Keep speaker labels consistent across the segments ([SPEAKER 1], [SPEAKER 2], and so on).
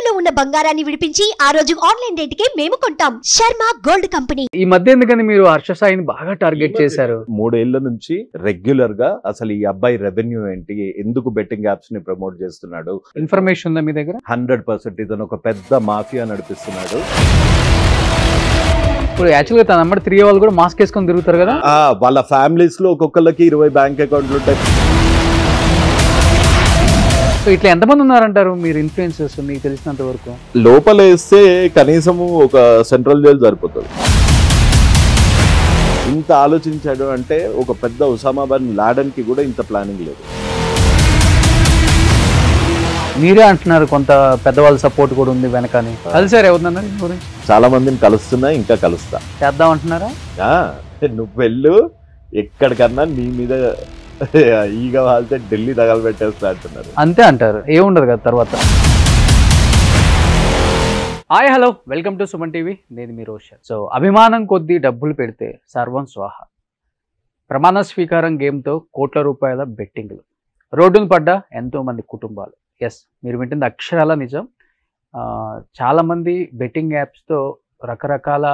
[SPEAKER 1] తాకట్టులో ఉన్న బంగారాన్ని విడిపించి ఆ రోజు ఆన్లైన్ రేటుకే మేము కొంటాం. Sharma gold company.
[SPEAKER 2] ఈ మధ్య ఎందుకని మీరు హర్ష సాయిని బాగా టార్గెట్ చేశారు?
[SPEAKER 3] 3 ఏళ్ల నుంచి రెగ్యులర్ గా అసలు ఈ అబ్బాయి రెవెన్యూ ఏంటి, ఎందుకు బెట్టింగ్ యాప్స్ ని ప్రమోట్ చేస్తున్నాడు,
[SPEAKER 2] ఇన్ఫర్మేషన్ ఉందా మీ దగ్గర?
[SPEAKER 3] 100% ఇతను ఒక పెద్ద మాఫియా నడిపిస్తున్నాడు.
[SPEAKER 2] ఇప్పుడు యాక్చువల్ గా తన నెంబర్ 3 వాళ్ళు కూడా మాస్క్ వేసుకొని తిరుగుతారు కదా.
[SPEAKER 3] వాళ్ళ ఫ్యామిలీస్ లో ఒక్కొక్కరికి 20 బ్యాంక్ అకౌంట్లు ఉంటాయి.
[SPEAKER 2] సో ఇట్లా ఎంతమంది ఉన్నారంటారు మీరు ఇన్ఫ్లుయెన్సర్స్ మీకు తెలిసినంత వరకు?
[SPEAKER 3] లోపల వేస్తే కనీసం ఒక సెంట్రల్ జైలు సరిపోతుంది. ఇంత ఆలోచించాడు అంటే ఒక పెద్ద ఉసామా బిన్ లాడెన్ కి కూడా ఇంత ప్లానింగ్ లేదు.
[SPEAKER 2] మీరే అంటున్నారు కొంత పెద్దవాళ్ళ సపోర్ట్ కూడా ఉంది వెనకని. కలిసారు ఎవరినన్నారు ఈ గురించి?
[SPEAKER 3] చాలా మందిని కలుస్తున్నా, ఇంకా కలుస్తా.
[SPEAKER 2] చేద్దాం అంటున్నారా?
[SPEAKER 3] నువ్వు వెళ్ళు, ఎక్కడికన్నా నీ మీద ఈగ వాళ్తే ఢిల్లీ తగలబెట్టేస్తా అంటున్నారు.
[SPEAKER 2] అంతే అంటారు, ఏముండదు కదా తర్వాత. Hi hello, welcome to Suman TV. నేను మీ రోషన్. సో అభిమానం కొద్దీ డబ్బులు పెడితే సర్వం స్వాహ. ప్రమాణ స్వీకారం గేమ్తో కోట్ల రూపాయల బెట్టింగ్లు, రోడ్డును పడ్డ ఎంతో మంది కుటుంబాలు. ఎస్, మీరు వింటుంది అక్షరాల నిజం. చాలామంది బెట్టింగ్ యాప్స్తో రకరకాల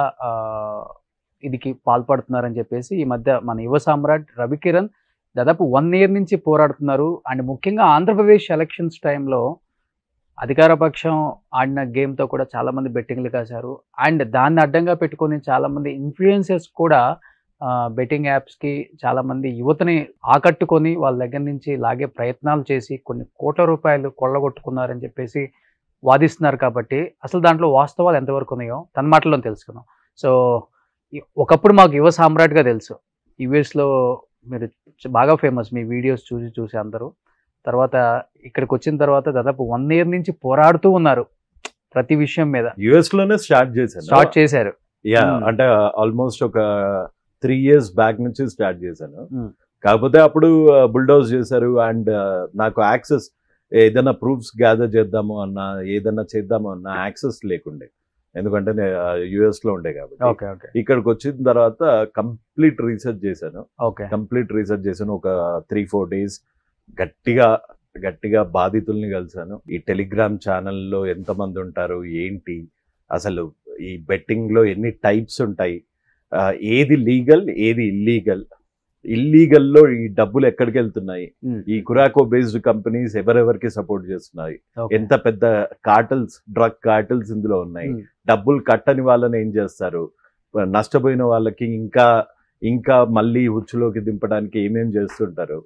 [SPEAKER 2] ఇదికి పాల్పడుతున్నారని చెప్పేసి ఈ మధ్య మన యువ సామ్రాట్ రవికిరణ్ దాదాపు 1 year నుంచి పోరాడుతున్నారు. అండ్ ముఖ్యంగా ఆంధ్రప్రదేశ్ ఎలక్షన్స్ టైంలో అధికార పక్షం ఆడిన గేమ్తో కూడా చాలామంది బెట్టింగ్లు కాశారు. అండ్ దాన్ని అడ్డంగా పెట్టుకొని చాలామంది ఇన్ఫ్లుయెన్సర్స్ కూడా బెట్టింగ్ యాప్స్కి చాలామంది యువతని ఆకట్టుకొని వాళ్ళ దగ్గర నుంచి లాగే ప్రయత్నాలు చేసి కొన్ని కోట్ల రూపాయలు కొల్లగొట్టుకున్నారని చెప్పేసి వాదిస్తున్నారు. కాబట్టి అసలు దాంట్లో వాస్తవాలు ఎంతవరకు ఉన్నాయో తన మాటల్లో తెలుసుకుందాం. సో ఒకప్పుడు మాకు యువ సామ్రాట్గా తెలుసు. యూఎస్లో మీరు బాగా ఫేమస్, మీ వీడియోస్ చూసి అందరూ. తర్వాత ఇక్కడికి వచ్చిన తర్వాత దాదాపు 1 year నుంచి పోరాడుతూ ఉన్నారు ప్రతి విషయం మీద.
[SPEAKER 3] యుఎస్ లోనే స్టార్ట్ చేశారు. అంటే ఆల్మోస్ట్ ఒక 3 years బ్యాక్ నుంచి స్టార్ట్ చేశాను. కాకపోతే అప్పుడు బుల్డోజ్ చేశారు. అండ్ నాకు యాక్సెస్, ఏదైనా ప్రూఫ్స్ గ్యాదర్ చేద్దాము అన్నా, ఏదైనా చేద్దాము అన్న యాక్సెస్ లేకుండే. ఎందుకంటే నేను యుఎస్ లో ఉండే కాబట్టి. ఇక్కడికి వచ్చిన తర్వాత కంప్లీట్ రీసెర్చ్ చేశాను. ఒక 3-4 days గట్టిగా బాధితుల్ని కలిసాను. ఈ టెలిగ్రామ్ ఛానల్లో ఎంతమంది ఉంటారు, ఏంటి అసలు ఈ బెట్టింగ్ లో ఎన్ని టైప్స్ ఉంటాయి, ఏది లీగల్ ఏది ఇల్లీగల్లో ఈ డబ్బులు ఎక్కడికి వెళ్తున్నాయి, ఈ కురాకో బేస్డ్ కంపెనీస్ ఎవరెవరికి సపోర్ట్ చేస్తున్నాయి, ఎంత పెద్ద కార్టల్స్, డ్రగ్ కార్టల్స్ ఇందులో ఉన్నాయి, డబ్బులు కట్టని వాళ్ళని ఏం చేస్తారు, నష్టపోయిన వాళ్ళకి ఇంకా మళ్ళీ ఉచ్చులోకి దింపడానికి ఏమేం చేస్తుంటారు,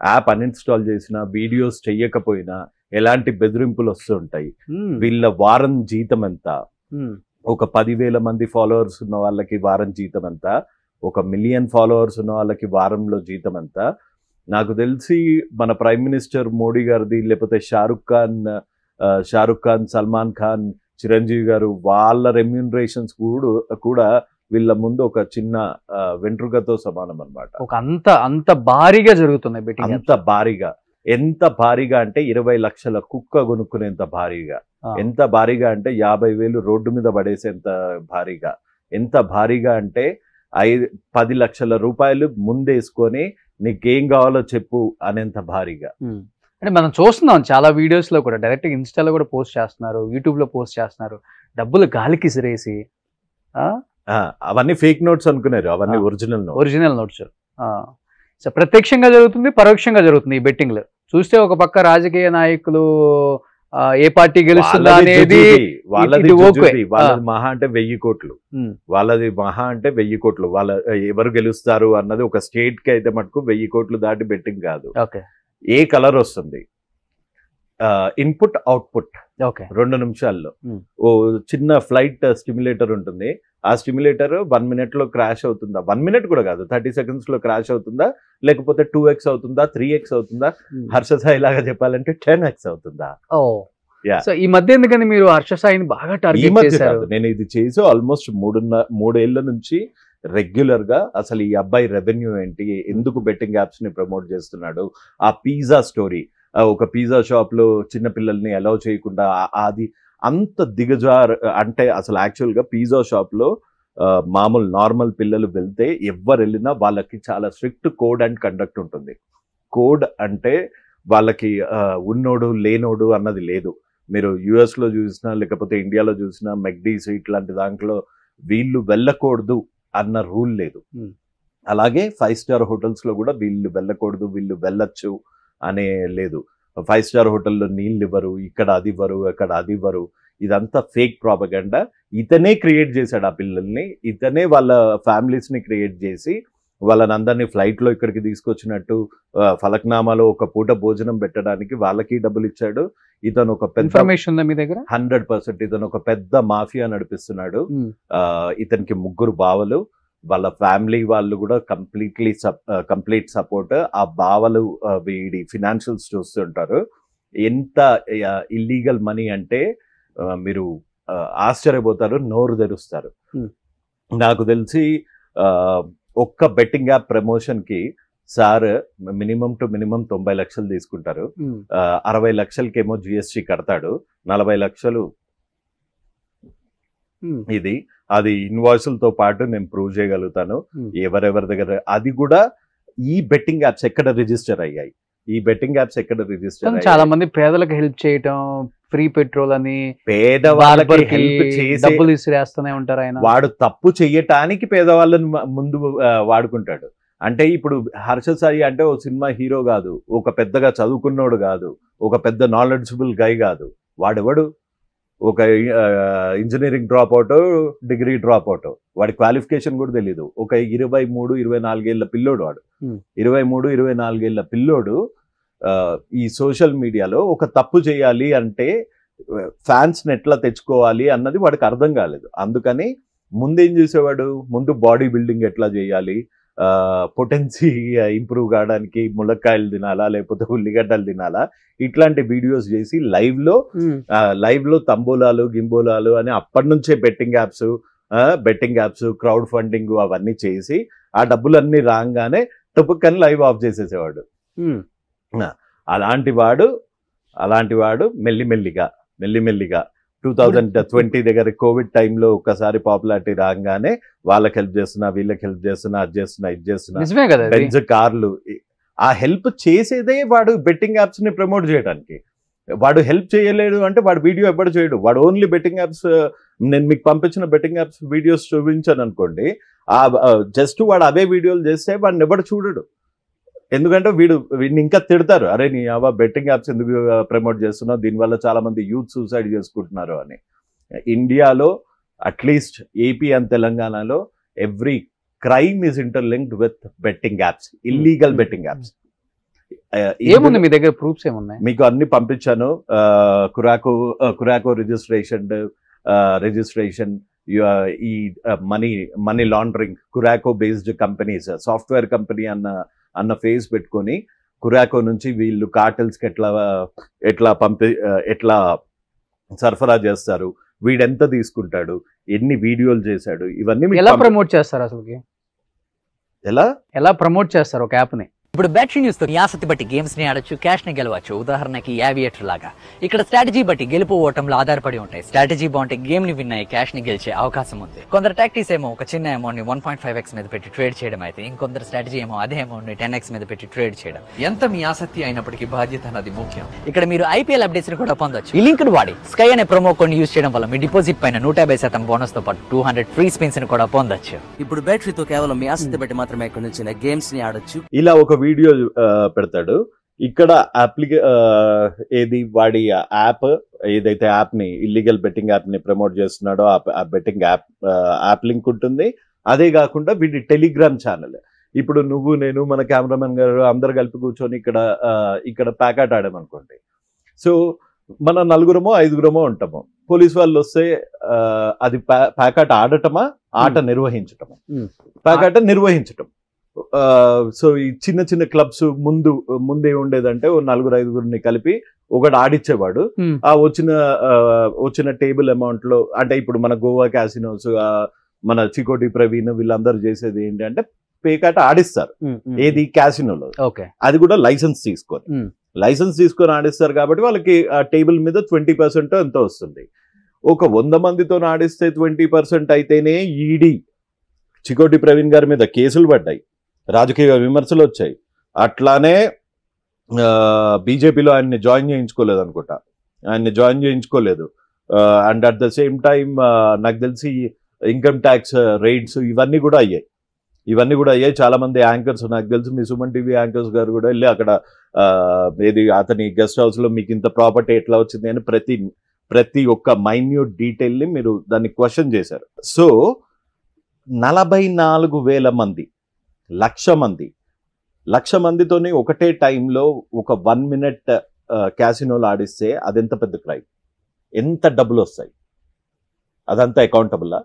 [SPEAKER 3] యాప్ అన్ఇన్స్టాల్ చేసినా, వీడియోస్ చెయ్యకపోయినా ఎలాంటి బెదిరింపులు వస్తుంటాయి, వీళ్ళ వారం జీతం ఎంత, ఒక 10,000 మంది ఫాలోవర్స్ ఉన్న వాళ్ళకి వారం జీతం ఎంత, 1 million ఫాలోవర్స్ ఉన్న వాళ్ళకి వారంలో జీతం ఎంత. నాకు తెలిసి మన ప్రైమ్ మినిస్టర్ మోడీ గారిది, లేకపోతే షారుఖ్ ఖాన్, సల్మాన్ ఖాన్, చిరంజీవి గారు, వాళ్ళ రెమ్యూనరేషన్స్ కూడా వీళ్ళ ముందు ఒక చిన్న వెంట్రుకతో సమానం అనమాట.
[SPEAKER 2] అంత భారీగా జరుగుతున్నాయి బెట్టింగ్.
[SPEAKER 3] ఎంత భారీగా అంటే 20 లక్షల కుక్క కొనుక్కునేంత భారీగా. ఎంత భారీగా అంటే 50,000 రోడ్డు మీద పడేసేంత భారీగా. ఎంత భారీగా అంటే 10 లక్షల రూపాయలు ముందేసుకొని నీకేం కావాలో చెప్పు అనేంత భారీగా.
[SPEAKER 2] అంటే మనం చూస్తున్నాం చాలా వీడియోస్ లో కూడా, డైరెక్ట్ ఇన్స్టాలో కూడా పోస్ట్ చేస్తున్నారు, యూట్యూబ్ లో పోస్ట్ చేస్తున్నారు, డబ్బులు గాలికి సిరేసి.
[SPEAKER 3] అవన్నీ ఫేక్ నోట్స్ అనుకున్నారు, అవన్నీ ఒరిజినల్ నోట్స్.
[SPEAKER 2] సో ప్రత్యక్షంగా జరుగుతుంది, పరోక్షంగా జరుగుతుంది ఈ బెట్టింగ్లు. చూస్తే ఒక పక్క రాజకీయ నాయకులు ఏ పార్టీ గెలుస్తుందా అనేది,
[SPEAKER 3] వాళ్ళది మహా అంటే 1000 కోట్లు, వాళ్ళది మహా అంటే 1000 కోట్లు. వాళ్ళ ఎవరు గెలుస్తారు అన్నది ఒక స్టేట్ కి అయితే మటుకు 1000 కోట్లు దాటి బెట్టింగ్ కాదు. ఏ కలర్ వస్తుంది, ఇన్పుట్ అవుట్పుట్ 2 నిమిషాల్లో. ఓ చిన్న ఫ్లైట్ స్టిమ్యులేటర్ ఉంటుంది, ఆ స్టిమ్యులేటర్ 1 minute లో క్రాష్ అవుతుందా, 1 minute కూడా కాదు, 30 seconds లో క్రాష్ అవుతుందా, లేకపోతే 2x అవుతుందా, 3x అవుతుందా, హర్ష సాయి లాగా చెప్పాలంటే 10x అవుతుందా.
[SPEAKER 2] సో ఈ మధ్య ఎందుకని మీరు హర్ష సాయిని బాగా టార్గెట్ చేశారు?
[SPEAKER 3] నేను ఇది చేసి ఆల్మోస్ట్ 3 ఏళ్ల నుంచి రెగ్యులర్ గా అసలు ఈ అబ్బాయి రెవెన్యూ ఏంటి, ఎందుకు బెట్టింగ్ యాప్స్ ని ప్రమోట్ చేస్తున్నాడు, ఆ పిజ్జా స్టోరీ, ఒక పిజ్జా షాప్ లో చిన్న పిల్లల్ని అలౌ చేయకుండా, అది అంత అంటే అసలు యాక్చువల్ గా పిజ్జా షాప్ లో మామూలు నార్మల్ పిల్లలు వెళ్తే ఎవరు వెళ్ళినా వాళ్ళకి చాలా స్ట్రిక్ట్ కోడ్ అండ్ కండక్ట్ ఉంటుంది. కోడ్ అంటే వాళ్ళకి ఉన్నోడు లేనోడు అన్నది లేదు. మీరు యుఎస్ లో చూసినా లేకపోతే ఇండియాలో చూసినా మెక్డీస్ ఇట్లాంటి దాంట్లో వీళ్ళు వెళ్ళకూడదు అన్న రూల్ లేదు. అలాగే 5 స్టార్ హోటల్స్ లో కూడా వీళ్ళు వెళ్ళకూడదు వీళ్ళు వెళ్ళొచ్చు అనే లేదు. 5 స్టార్ హోటల్లో నీళ్ళు ఇవ్వరు, ఇక్కడ అది ఇవ్వరు, అక్కడ అది ఇవ్వరు. ఇదంతా ఫేక్ ప్రాపగండా. ఇతనే క్రియేట్ చేశాడు ఆ పిల్లల్ని, ఇతనే వాళ్ళ ఫ్యామిలీస్ ని క్రియేట్ చేసి వాళ్ళని అందరినీ ఫ్లైట్ లో ఇక్కడికి తీసుకొచ్చినట్టు ఫలక్నామాలో ఒక పూట భోజనం పెట్టడానికి వాళ్ళకి డబ్బులు ఇచ్చాడు. ఇతను ఒక పెద్ద
[SPEAKER 2] ఇన్ఫర్మేషన్ ఉందా మీ దగ్గర?
[SPEAKER 3] 100% ఇతను ఒక పెద్ద మాఫియా నడిపిస్తున్నాడు. ఇతనికి 3 బావలు, వాళ్ళ ఫ్యామిలీ వాళ్ళు కూడా కంప్లీట్ సపోర్ట్. ఆ బావలు వీడి ఫినాన్షియల్స్ చూస్తుంటారు. ఎంత ఇల్లీగల్ మనీ అంటే మీరు ఆశ్చర్యపోతారు, నోరు తెరుస్తారు. నాకు తెలిసి ఒక్క బెట్టింగ్ యాప్ ప్రమోషన్ కి సార్ మినిమం టు మినిమం 90 లక్షలు తీసుకుంటారు. 60 లక్షలకేమో జిఎస్టీ కడతాడు, 40 లక్షలు ఇది. అది ఇన్వాయిస్లతో పాటు నేను ప్రూవ్ చేయగలుగుతాను ఎవరెవరి దగ్గర. అది కూడా ఈ బెట్టింగ్ యాప్స్ ఎక్కడ రిజిస్టర్ అయ్యాయి, ఈ బెట్టింగ్ యాప్స్ ఎక్కడ రిజిస్టర్?
[SPEAKER 2] చాలా మంది పేదలకు హెల్ప్ చేయటం, ఫ్రీ పెట్రోల్ అని
[SPEAKER 3] పేదవాళ్ళకి హెల్ప్ చేసి
[SPEAKER 2] డబ్బులు ఇసిరేస్తూనే ఉంటారు ఆయన.
[SPEAKER 3] వాడు తప్పు చెయ్యటానికి పేదవాళ్ళని ముందు వాడుకుంటాడు. అంటే ఇప్పుడు హర్ష సాయి అంటే ఓ సినిమా హీరో కాదు, ఒక పెద్దగా చదువుకున్నోడు కాదు, ఒక పెద్ద నాలెడ్జబుల్ గై కాదు. వాడెవడు? ఒక engineering drop out, degree drop out, వాడి క్వాలిఫికేషన్ కూడా తెలీదు. ఒక 23-24 ఏళ్ల పిల్లోడు వాడు. 23-24 ఏళ్ల పిల్లోడు ఈ సోషల్ మీడియాలో ఒక తప్పు చేయాలి అంటే ఫ్యాన్స్ ఎట్లా తెచ్చుకోవాలి అన్నది వాడికి అర్థం కాలేదు. అందుకని ముందేం చేసేవాడు, ముందు బాడీ బిల్డింగ్ ఎట్లా చేయాలి, పొటెన్సీ ఇంప్రూవ్ కావడానికి ములక్కాయలు తినాలా లేకపోతే ఉల్లిగడ్డలు తినాలా, ఇట్లాంటి వీడియోస్ చేసి లైవ్ లో తంబోలాలు గింబోలాలు అని అప్పటి నుంచే బెట్టింగ్ యాప్స్ క్రౌడ్ ఫండింగ్ అవన్నీ చేసి ఆ డబ్బులన్నీ రాగానే టుపుక్కని లైవ్ ఆఫ్ చేసేసేవాడు. అలాంటి వాడు మెల్లిమెల్లిగా 2020 దగ్గర కోవిడ్ టైంలో ఒక్కసారి పాపులారిటీ రాగానే వాళ్ళకి హెల్ప్ చేస్తున్నా, వీళ్ళకి హెల్ప్ చేస్తున్నా, అది చేస్తున్నా, ఇది చేస్తున్నా, బెంజ్ కార్లు. ఆ హెల్ప్ చేసేదే వాడు బెట్టింగ్ యాప్స్ ని ప్రమోట్ చేయడానికి. వాడు హెల్ప్ చేయలేడు అంటే వాడు వీడియో ఎప్పుడు చేయడు. వాడు ఓన్లీ బెట్టింగ్ యాప్స్, నేను మీకు పంపించిన బెట్టింగ్ యాప్స్ వీడియోస్ చూపించాను అనుకోండి, జస్ట్ వాడు అవే వీడియోలు చేస్తే వాడిని ఎవడు చూడడు. ఎందుకంటే వీడిని ఇంకా తిడతారు, అరే నీ బెట్టింగ్ యాప్స్ ఎందుకు ప్రమోట్ చేస్తున్నావు, దీనివల్ల చాలా మంది యూత్ సూసైడ్ చేసుకుంటున్నారు అని. ఇండియాలో అట్లీస్ట్ ఏపీ అండ్ తెలంగాణలో every crime is interlinked with betting apps, illegal betting apps.
[SPEAKER 2] ఏముంది మీ దగ్గర ప్రూఫ్స్ ఏమున్నాయి?
[SPEAKER 3] మీకు అన్ని పంపించాను. కురాకో రిజిస్ట్రేషన్, ఈ money laundering, కురాకో based companies, software company అన్న ఫేస్ పెట్టుకొని కురాకో నుంచి వీళ్ళు కార్టెల్స్ కి ఎట్లా సరఫరా చేస్తారు, వీడెంత తీసుకుంటాడు, ఎన్ని వీడియోలు చేశాడు, ఇవన్నీ
[SPEAKER 2] ఎలా ప్రమోట్ చేస్తారు? అసలు ఎలా ప్రమోట్ చేస్తారు ఒక యాప్ ని?
[SPEAKER 4] ఇప్పుడు బ్యాటరీ న్యూస్ తో ఆసక్తి బట్టి గేమ్స్ ని ఆడొచ్చు, క్యాష్ ని గెలవచ్చు. ఉదాహరణకి యావియేటర్ లాగా ఇక్కడ స్ట్రాటజీ బట్టి గెలుపు ఓటంలో ఆధారపడి ఉంటాయి. స్ట్రాటజీ బాగుంటే గేమ్ ని విన్ అయ్యి క్యాష్ ని గెలిచే అవకాశం ఉంది. కొందరు టాక్టీస్ ఏమో ఒక చిన్న అమౌంట్ ని 1.5x మీద పెట్టి ట్రేడ్ చేయడం అయితే, ఇంకొందరు స్ట్రాటజీ ఏమో అదే అమౌంట్ ని 10x మీద పెట్టి ట్రేడ్ చేయడం. ఎంత మీ ఆసక్తి అయినప్పటికీ బాధ్యత అనేది ముఖ్యం. ఇక్కడ మీరు ఐపీఎల్ అప్డేట్స్ ని కూడా పొందొచ్చు. ఈ లింక్ వాడి స్కై అనే ప్రోమో కోడ్ యూజ్ చేయడం వల్ల మీ డిపాజిట్ పైన 150% బోనస్ తో పాటు 200 ఫ్రీ స్పిన్స్ ని కూడా పొందొచ్చు.
[SPEAKER 5] ఇప్పుడు బ్యాటరీతో కేవలం మీ ఆసక్తి బట్టి మాత్రమే ఇక్కడ నుంచి గేమ్స్ ని ఆడొచ్చు.
[SPEAKER 3] ఇలా ఒక వీడియో పెడతాడు. ఇక్కడ ఏది వాడి యాప్, ఏదైతే యాప్ ని ఇల్లీగల్ బెట్టింగ్ యాప్ ని ప్రమోట్ చేస్తున్నాడో ఆ బెట్టింగ్ యాప్ లింక్ ఉంటుంది. అదే కాకుండా వీడి టెలిగ్రామ్ ఛానల్. ఇప్పుడు నువ్వు, నేను, మన కెమెరామెన్ గారు అందరు కలిపి కూర్చొని ఇక్కడ ప్యాకెట్ ఆడామనుకోండి. సో మన 4-5 ఉంటాము. పోలీస్ వాళ్ళు వస్తే అది ప్యాకెట్ ఆడటమా, ఆట నిర్వహించటమా? ప్యాకెట్ నిర్వహించటం. సో ఈ చిన్న చిన్న క్లబ్స్ ముందే ఉండేదంటే 4-5 కలిపి ఒకటి ఆడిచ్చేవాడు. ఆ వచ్చిన టేబుల్ అమౌంట్ లో, అంటే ఇప్పుడు మన గోవా క్యాసినోస్, మన చికోటి ప్రవీణ్ వీళ్ళందరూ చేసేది ఏంటి అంటే పేకాట ఆడిస్తారు. ఏది క్యాసినోలో, అది కూడా లైసెన్స్ తీసుకొని ఆడిస్తారు. కాబట్టి వాళ్ళకి ఆ టేబుల్ మీద 20% ఎంతో వస్తుంది. ఒక 100 మందితో ఆడిస్తే 20% అయితేనే ఈడీ చికోటి ప్రవీణ్ గారి మీద కేసులు పడ్డాయి, రాజకీయ విమర్శలు వచ్చాయి. అట్లానే బీజేపీలో ఆయన్ని జాయిన్ చేయించుకోలేదు అనుకుంటా. ఆయన్ని జాయిన్ చేయించుకోలేదు. And at the same time నాకు తెలిసి ఇన్కమ్ ట్యాక్స్ రైడ్స్ ఇవన్నీ కూడా అయ్యాయి. చాలా మంది యాంకర్స్, నాకు తెలిసి మీ సుమన్ టీవీ యాంకర్స్ గారు కూడా వెళ్ళి అక్కడ ఏది అతని గెస్ట్ హౌస్ లో మీకు ఇంత ప్రాపర్టీ ఎట్లా వచ్చింది అని ప్రతి ఒక్క మైన్యూట్ డీటెయిల్ ని మీరు దాన్ని క్వశ్చన్ చేశారు. సో 44,000 మంది, 1,00,000 మందితోని ఒకటే టైంలో ఒక 1 minute క్యాసినోలు ఆడిస్తే అదెంత పెద్ద క్రైమ్, ఎంత డబ్బులు వస్తాయి, అదంతా అకౌంటబుల్లా?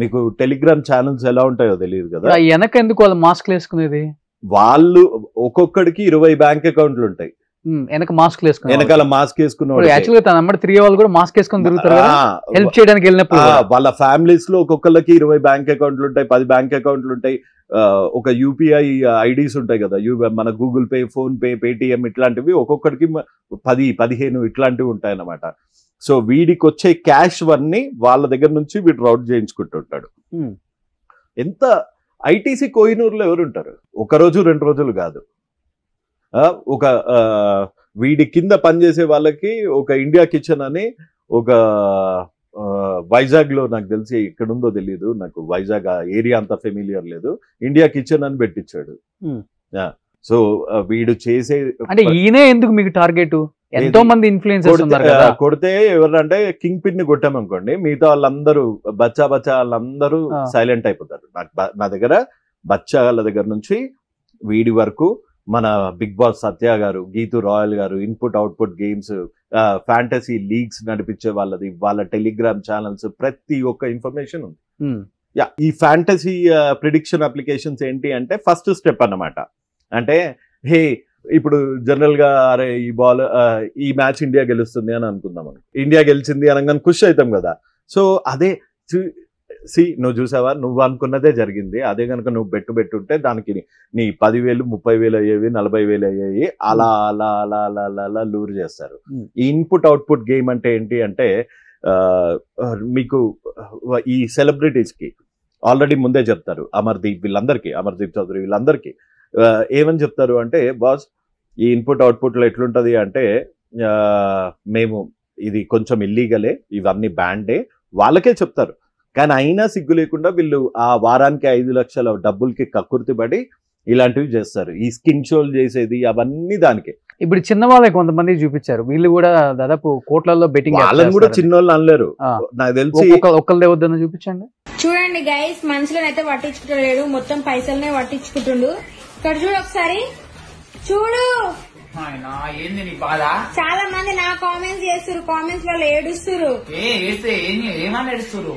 [SPEAKER 3] మీకు టెలిగ్రామ్ ఛానల్స్ ఎలా ఉంటాయో తెలియదు కదా.
[SPEAKER 2] వెనక ఎందుకు వాళ్ళు మాస్క్ వేసుకునేది?
[SPEAKER 3] వాళ్ళు ఒక్కొక్కడికి 20 బ్యాంక్ అకౌంట్లు ఉంటాయి. వెనకాల మాస్క్ వేసుకున్నాడు.
[SPEAKER 2] యాక్చువల్గా తన అమ్మడి 3 వాళ్ళు కూడా మాస్క్ వేసుకుని తిరుగుతారు హెల్ప్ చేయడానికి వెళ్ళినప్పుడు.
[SPEAKER 3] వాళ్ళ ఫ్యామిలీస్ లో ఒక్కొక్కరికి 20 బ్యాంక్ అకౌంట్లు ఉంటాయి, 10 బ్యాంక్ అకౌంట్లు ఉంటాయి. ఒక యూపీఐ ఐడీస్ ఉంటాయి కదా, మన Google pay, phone pay, Paytm ఇట్లాంటివి ఒక్కొక్కడికి 10-15 ఇట్లాంటివి ఉంటాయి అన్నమాట. సో వీడికి వచ్చే క్యాష్ వన్ని వాళ్ళ దగ్గర నుంచి వీడు రౌట్ చేయించుకుంటుంటాడు. ఎంత ఐటీసీ కోహినూరులో ఎవరు ఉంటారు? 1 రోజు 2 రోజులు కాదు. ఒక వీడి కింద పనిచేసే వాళ్ళకి ఒక ఇండియా కిచెన్ అని ఒక వైజాగ్ లో, నాకు తెలిసి ఎక్కడుందో తెలియదు, నాకు వైజాగ్ ఆ ఏరియా అంత ఫెమిలియర్ లేదు, ఇండియా కిచెన్ అని పెట్టించాడు. సో వీడు చేసే
[SPEAKER 2] అంటే ఈయనే ఎందుకు మీకు టార్గెట్? ఎంతో మంది ఇన్ఫ్లుయెన్సర్స్
[SPEAKER 3] కొడితే ఎవరంటే కింగ్ పిన్ ని కొట్టామనుకోండి, మిగతా వాళ్ళందరూ బచ్చా వాళ్ళందరూ సైలెంట్ అయిపోతారు. నా దగ్గర బచ్చా వాళ్ళ దగ్గర నుంచి వీడి వరకు, మన బిగ్ బాస్ సత్య గారు, గీతు రాయల్ గారు, input output games, fantasy leagues నడిపించే వాళ్ళది, వాళ్ళ టెలిగ్రామ్ ఛానల్స్, ప్రతి ఒక్క ఇన్ఫర్మేషన్ ఉంది. ఈ ఫ్యాంటసీ ప్రిడిక్షన్ అప్లికేషన్స్ ఏంటి అంటే ఫస్ట్ స్టెప్ అన్నమాట. అంటే హే ఇప్పుడు జనరల్ గా అరే ఈ మ్యాచ్ ఇండియా గెలుస్తుంది అని అనుకుందాం, ఇండియా గెలిచింది అనగానే ఖుషి అవుతాం కదా. సో అదే నువ్వు చూసావా, నువ్వు అనుకున్నదే జరిగింది, అదే కనుక నువ్వు పెట్టుంటే దానికి నీ 10,000, 30,000 అయ్యేవి, 40,000 అయ్యాయి. అలా అలా అలా అలా అలా అలా లూర్ చేస్తారు. ఈ ఇన్పుట్ అవుట్పుట్ గేమ్ అంటే ఏంటి అంటే మీకు ఈ సెలబ్రిటీస్ కి ఆల్రెడీ ముందే చెప్తారు, అమర్దీప్ చౌదరి వీళ్ళందరికీ ఏమని చెప్తారు అంటే, బాస్ ఈ ఇన్పుట్ అవుట్పుట్ లో ఎట్లుంటది అంటే మేము ఇది కొంచెం ఇల్లీగలే, ఇవన్నీ బ్యాండే వాళ్ళకే చెప్తారు. కానీ అయినా సిగ్గు లేకుండా వీళ్ళు ఆ వారానికి 5 లక్షల డబ్బులకి కక్కుర్తి పడి ఇలాంటివి చేస్తారు. ఈ స్కిన్ షోలు చేసేది అవన్నీ దానికే.
[SPEAKER 2] ఇప్పుడు చిన్న వాళ్ళకి కొంతమంది చూపించారు, వీళ్ళు కూడా దాదాపు కోట్లలో బెట్టింగ్.
[SPEAKER 3] వాళ్ళని కూడా చిన్నోళ్ళు అనలేరు, నాకు తెలిసి
[SPEAKER 2] ఒక్కళ్ళదే వద్దని చూపించండి.
[SPEAKER 6] చూడండి గైస్, మనుషులనైతే పట్టించుకోలేదు, మొత్తం పైసలనే పట్టించుకుంటుండు. ఇక్కడ చూడు ఒకసారి, చూడు
[SPEAKER 7] ఏంది నీ బాధ?
[SPEAKER 6] చాలా మంది నా కామెంట్స్ చేస్తురు, కామెంట్స్ లో ఏడుస్తురు.
[SPEAKER 7] ఏమని ఏడుస్తురు?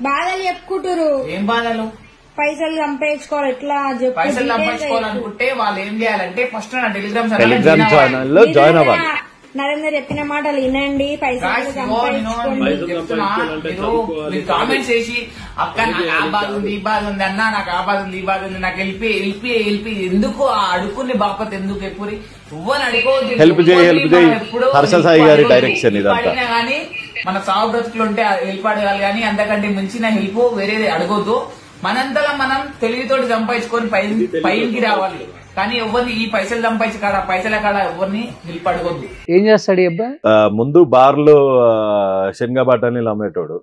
[SPEAKER 6] బాధలు చెప్పుకుంటురు.
[SPEAKER 7] ఏం బాధలు?
[SPEAKER 6] పైసలు సంపాదించుకోవాలి, ఎట్లా
[SPEAKER 7] పైసలు సంపాదించుకోవాలనుకుంటే వాళ్ళు ఏం చేయాలంటే ఫస్ట్ నా టెలిగ్రామ్
[SPEAKER 3] ఛానల్ లో జాయిన్ అవ్వాలి.
[SPEAKER 6] నరేందర్ చెప్పిన మాటలు వినండి, పైసలు
[SPEAKER 7] కామెంట్స్ చేసి అక్క నాకు ఆ బాధ ఉంది, ఈ బాధ ఉంది, అన్న నాకు ఆ బాధ ఉంది, ఈ బాధ ఉంది, నాకు హెల్ప్ ఎందుకు అడుకుని బాపత్ ఎందుకు ఎప్పుడు నువ్వని అడుకోవద్దు.
[SPEAKER 3] హెల్ప్ చేయి హర్ష సాయి గారి డైరెక్షన్ ఇదంతా.
[SPEAKER 7] కానీ మన సాగు బ్రతుకులు ఉంటే హెల్ప్ అడగాలి, కానీ అంతకంటే మించిన హెల్ప్ వేరేది అడగొద్దు. మనంతలా మనం తెలివితోటి సంపాదించుకొని పైకి రావాలి. కానీ ఎవరిని ఈ పైసలు సంపాదించి కాడ పైసల కాడ ఎవరిని హెల్ప్ అడగొద్దు.
[SPEAKER 2] ఏం చేస్తాడు ఈ అబ్బాయి?
[SPEAKER 3] ముందు బార్ లో శనగ బఠానీలు అమ్మేటోడు,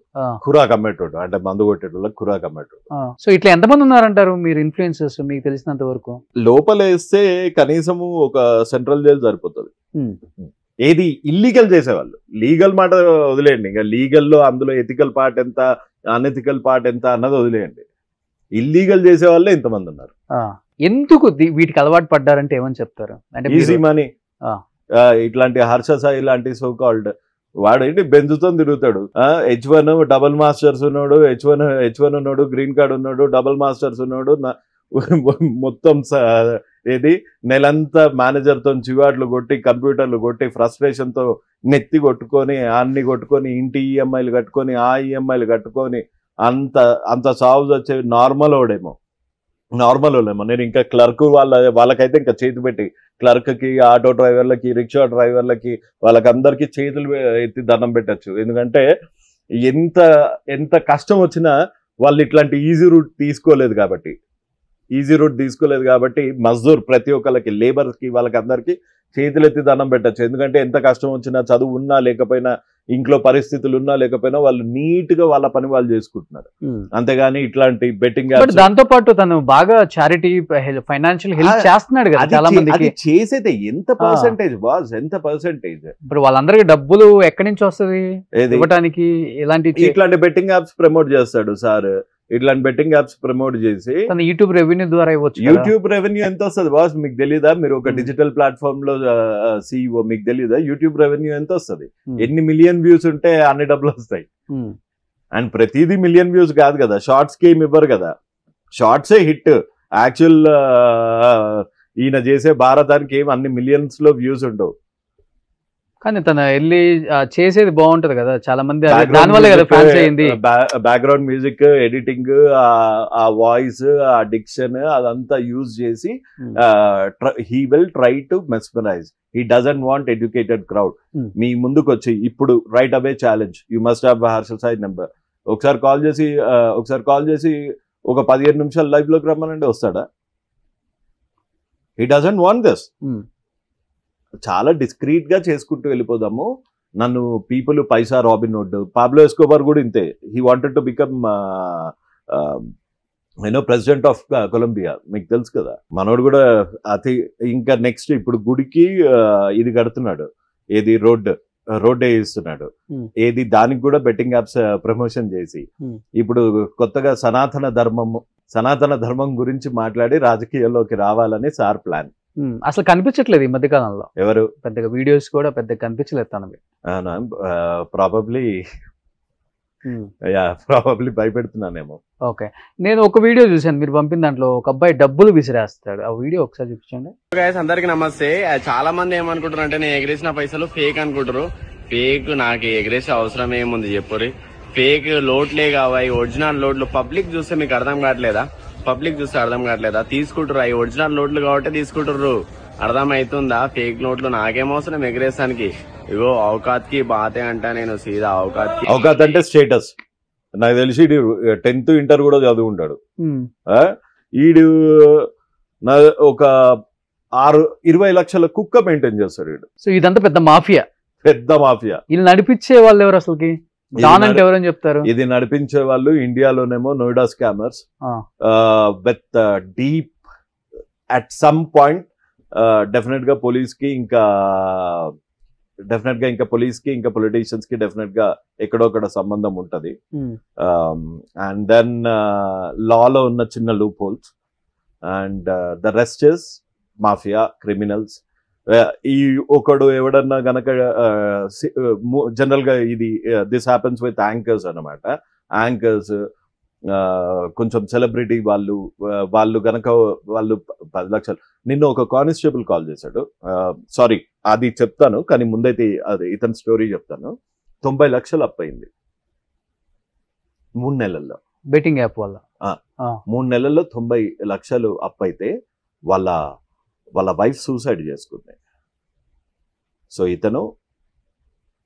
[SPEAKER 3] ఖురాక్ అమ్మేటోడు, అంటే మందు కొట్టేటోళ్ళ ఖురాక్ అమ్మేటోడు.
[SPEAKER 2] సో ఇట్లా ఎంతమంది ఉన్నారంటారు మీరు ఇన్ఫ్లుయెన్సర్స్ మీకు తెలిసినంత వరకు?
[SPEAKER 3] లోపలేస్తే కనీసము ఒక సెంట్రల్ జైలు సరిపోతుంది. ఏది ఇల్లీగల్ చేసేవాళ్ళు, లీగల్ మాట వదిలేయండి, ఇంకా లీగల్లో అందులో ఎథికల్ పార్ట్ ఎంత, అన్ఎథికల్ పార్ట్ ఎంత అన్నది వదిలేయండి. ఇల్లీగల్ చేసే వాళ్ళే ఇంతమంది ఉన్నారు.
[SPEAKER 2] ఎందుకు వీటికి అలవాటు పడ్డారంటే ఏమని చెప్తారు? అంటే
[SPEAKER 3] ఈజీ మనీ. ఇట్లాంటి హర్ష సాయి ఇలాంటి సో కాల్డ్ వాడు ఏంటి బెంజుతో తిరుగుతాడు. H1 డబుల్ మాస్టర్స్ ఉన్నాడు, H1 ఉన్నాడు, గ్రీన్ కార్డ్ ఉన్నాడు, డబుల్ మాస్టర్స్ ఉన్నాడు. మొత్తం ఏది నెలంతా మేనేజర్ తో చివాట్లు కొట్టి, కంప్యూటర్లు కొట్టి, ఫ్రస్ట్రేషన్ తో నెత్తి కొట్టుకొని, అన్ని కొట్టుకొని, ఇంటి ఈఎంఐలు కట్టుకొని, ఆ ఈఎంఐలు కట్టుకొని, అంత సాల్వ్ వచ్చే నార్మల్ ఓడేమో. నేను ఇంకా క్లర్క్ వాళ్ళకైతే ఇంకా చేతి పెట్టి, క్లర్క్ కి, ఆటో డ్రైవర్లకి, రిక్షా డ్రైవర్లకి, వాళ్ళకందరికీ చేతులు ఎత్తి దండం పెట్టచ్చు. ఎందుకంటే ఎంత కష్టం వచ్చినా వాళ్ళు ఇట్లాంటి ఈజీ రూట్ తీసుకోలేదు కాబట్టి మజ్దూర్ ప్రతి ఒక్కరికి, లేబర్స్ కి, వాళ్ళకందరికి చేతులెత్తి దండం పెట్టచ్చు. ఎందుకంటే ఎంత కష్టం వచ్చినా, చదువు ఉన్నా లేకపోయినా, ఇంట్లో పరిస్థితులు ఉన్నా లేకపోయినా వాళ్ళు నీట్ గా వాళ్ళ పని వాళ్ళు చేసుకుంటున్నారు. అంతేగాని ఇట్లాంటి బెట్టింగ్
[SPEAKER 2] దాంతో పాటు తను బాగా చారిటీ ఫైనాన్షియల్ హెల్ప్ చేస్తున్నాడు కదా చాలా మందికి.
[SPEAKER 3] చేసేది ఎంత పర్సెంటేజ్ బాస్, ఎంత పర్సెంటేజ్?
[SPEAKER 2] ఇప్పుడు వాళ్ళందరికీ డబ్బులు ఎక్కడి నుంచి వస్తుంది ఇవ్వడానికి?
[SPEAKER 3] ఇట్లాంటి బెట్టింగ్ యాప్స్ ప్రమోట్ చేస్తాడు సార్. ఇట్లాంటి బెట్టింగ్ యాప్స్ ప్రమోట్ చేసి
[SPEAKER 2] యూట్యూబ్ రెవెన్యూ ద్వారా ఇవ్వచ్చు.
[SPEAKER 3] యూట్యూబ్ రెవెన్యూ ఎంత వస్తుంది బాస్ మీకు తెలీదా? మీరు ఒక డిజిటల్ ప్లాట్ఫామ్ లో CEO, మీకు తెలీదా యూట్యూబ్ రెవెన్యూ ఎంత వస్తుంది? ఎన్ని మిలియన్ వ్యూస్ ఉంటే అన్ని డబ్బులు వస్తాయి. అండ్ ప్రతిదీ మిలియన్ వ్యూస్ కాదు కదా, షార్ట్స్ కి ఏమి ఇవ్వరు కదా, షార్ట్సే హిట్. యాక్చువల్ ఈయన చేసే భారతానికి ఏమి అన్ని మిలియన్స్ లో వ్యూస్ ఉండవు.
[SPEAKER 2] కానీ తను వెళ్ళి చేసేది బాగుంటది కదా, చాలా మంది దానివల్ల కదా ఫ్యాన్స్ అయింది.
[SPEAKER 3] బ్యాక్గ్రౌండ్ మ్యూజిక్, ఎడిటింగ్, ఆ వాయిస్, ఆ డిక్షన్ అదంతా యూజ్ చేసి he will try to mesmerise. He doesn't want educated crowd. మీ ముందుకు వచ్చి ఇప్పుడు right away challenge, you must have Harshal Sai number. ఒకసారి కాల్ చేసి ఒక 15 నిమిషాలు లైవ్ లోకి రమ్మనంటే వస్తాడా? He doesn't want this. చాలా డిస్క్రీట్ గా చేసుకుంటూ వెళ్ళిపోదాము. నన్ను పీపుల్ పైసా, రాబిన్హుడ్, పాబ్లో ఎస్కోబార్ కూడా ఇంతే. He wanted to become president of Colombia, మీకు తెలుసు కదా. మనోడు కూడా ఇంకా నెక్స్ట్ ఇప్పుడు గుడికి ఇది కడుతున్నాడు, ఏది రోడ్ వేయిస్తున్నాడు, ఏది దానికి కూడా బెట్టింగ్ యాప్స్ ప్రమోషన్ చేసి ఇప్పుడు కొత్తగా సనాతన ధర్మం గురించి మాట్లాడి రాజకీయాల్లోకి రావాలని సార్ ప్లాన్.
[SPEAKER 2] అసలు కనిపించట్లేదు ఈ మధ్య కాలంలో,
[SPEAKER 3] ఎవరు
[SPEAKER 2] పెద్దగా వీడియోస్ కూడా పెద్దగా కనిపించలేదు తనవి.
[SPEAKER 3] ప్రాబబ్లీ భయపెడుతున్నానేమో.
[SPEAKER 2] ఓకే, నేను ఒక వీడియో చూసాను మీరు పంపిన దాంట్లో, ఒక అబ్బాయి డబ్బులు విసిరేస్తాడు. ఆ వీడియో ఒకసారి చూపించండి.
[SPEAKER 8] అందరికి నమస్తే. చాలా మంది ఏమనుకుంటారు అంటే నేను ఎగరేసిన పైసలు ఫేక్ అనుకుంటారు. ఫేక్ నాకు ఎగరేసే అవసరం ఏముంది చెప్పురి. ఫేక్ లోట్లే కావాలి, ఒరిజినల్ లోట్లు పబ్లిక్ చూస్తే మీకు అర్థం కావట్లేదా? తీసుకుంటారు. అవి ఒరిజినల్ నోట్లు కాబట్టి తీసుకుంటారు. అర్థమవుతుందా? ఫేక్ నోట్లు నాకేమవసరం ఎగరేసానికి. ఇగో ఔకాత్ కి బాతే అంటా నేను సీదా
[SPEAKER 3] ఔకాత్ అంటే స్టేటస్. నాకు తెలిసి 10th ఇంటర్ కూడా చదువుకుంటాడు. ఈడు ఒక 20 లక్షల కుక్క మెయింటైన్ చేస్తాడు వీడు.
[SPEAKER 2] సో ఇదంతా పెద్ద మాఫియా. వీళ్ళు నడిపించే వాళ్ళు ఎవరు అసలుకి? అంటే ఎవరని చెప్తారు?
[SPEAKER 3] ఇది నడిపించే వాళ్ళు ఇండియాలోనేమో Noida scammers with deep at some point definite గా పోలీస్ కి ఇంకా పొలిటీషియన్స్ కి డెఫినెట్ గా ఎక్కడొక్కడ సంబంధం ఉంటది. అండ్ దెన్ లాలో ఉన్న చిన్న loop holes and the rest is mafia, criminals. ఈ ఒకడు ఎవడన్నా గనక జనరల్ గా ఇది దిస్ హ్యాపెన్స్ విత్ యాంకర్స్ అన్నమాట. యాంకర్స్ కొంచెం సెలబ్రిటీ వాళ్ళు గనక 10 లక్షలు. నిన్న ఒక కానిస్టేబుల్ కాల్ చేశాడు. సారీ, అది చెప్తాను కానీ ముందైతే అది ఇతని స్టోరీ చెప్తాను. 90 లక్షలు అప్పయింది 3 నెలల్లో
[SPEAKER 2] బెట్టింగ్ యాప్ వల్ల.
[SPEAKER 3] 3 నెలల్లో 90 లక్షలు అప్పైతే వాళ్ళ వైఫ్ సూసైడ్ చేసుకుంది. సో ఇతను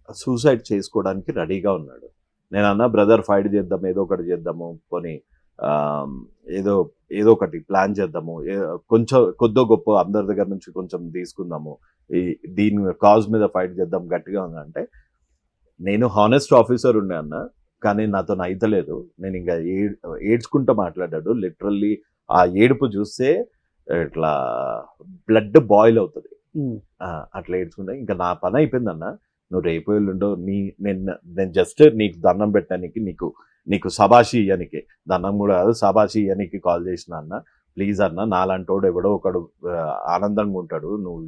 [SPEAKER 3] సూసైడ్ చేసుకోవడానికి రెడీగా ఉన్నాడు. నేను అన్నా బ్రదర్ ఫైట్ చేద్దాం, ఏదో ఒకటి చేద్దాము, పోనీ ఏదో ఒకటి ప్లాన్ చేద్దాము, కొద్దో గొప్ప అందరి దగ్గర నుంచి కొంచెం తీసుకుందాము, దీని కాజ్ మీద ఫైట్ చేద్దాం గట్టిగా ఉందంటే, నేను హానెస్ట్ ఆఫీసర్ ఉండే అన్న, కానీ నాతో అయితలేదు. నేను ఇంకా ఏడ్చుకుంటూ మాట్లాడాడు. లిటరల్లీ ఆ ఏడుపు చూస్తే ఇట్లా బ్లడ్ బాయిల్ అవుతుంది. అట్లా ఏడ్చుకుంటా ఇంకా నా పని అయిపోయిందన్న, నువ్వు రేపు ఎల్లుండో నేను జస్ట్ నీకు దండం పెట్టడానికి, నీకు సబాషి ఇయ్యనికి, దండం కూడా కాదు సబాషి ఇయ్యనికి కాల్ చేసిన అన్న. ప్లీజ్ అన్న, నాలాంటోడు ఎవడో ఒకడు ఆనందంగా ఉంటాడు, నువ్వు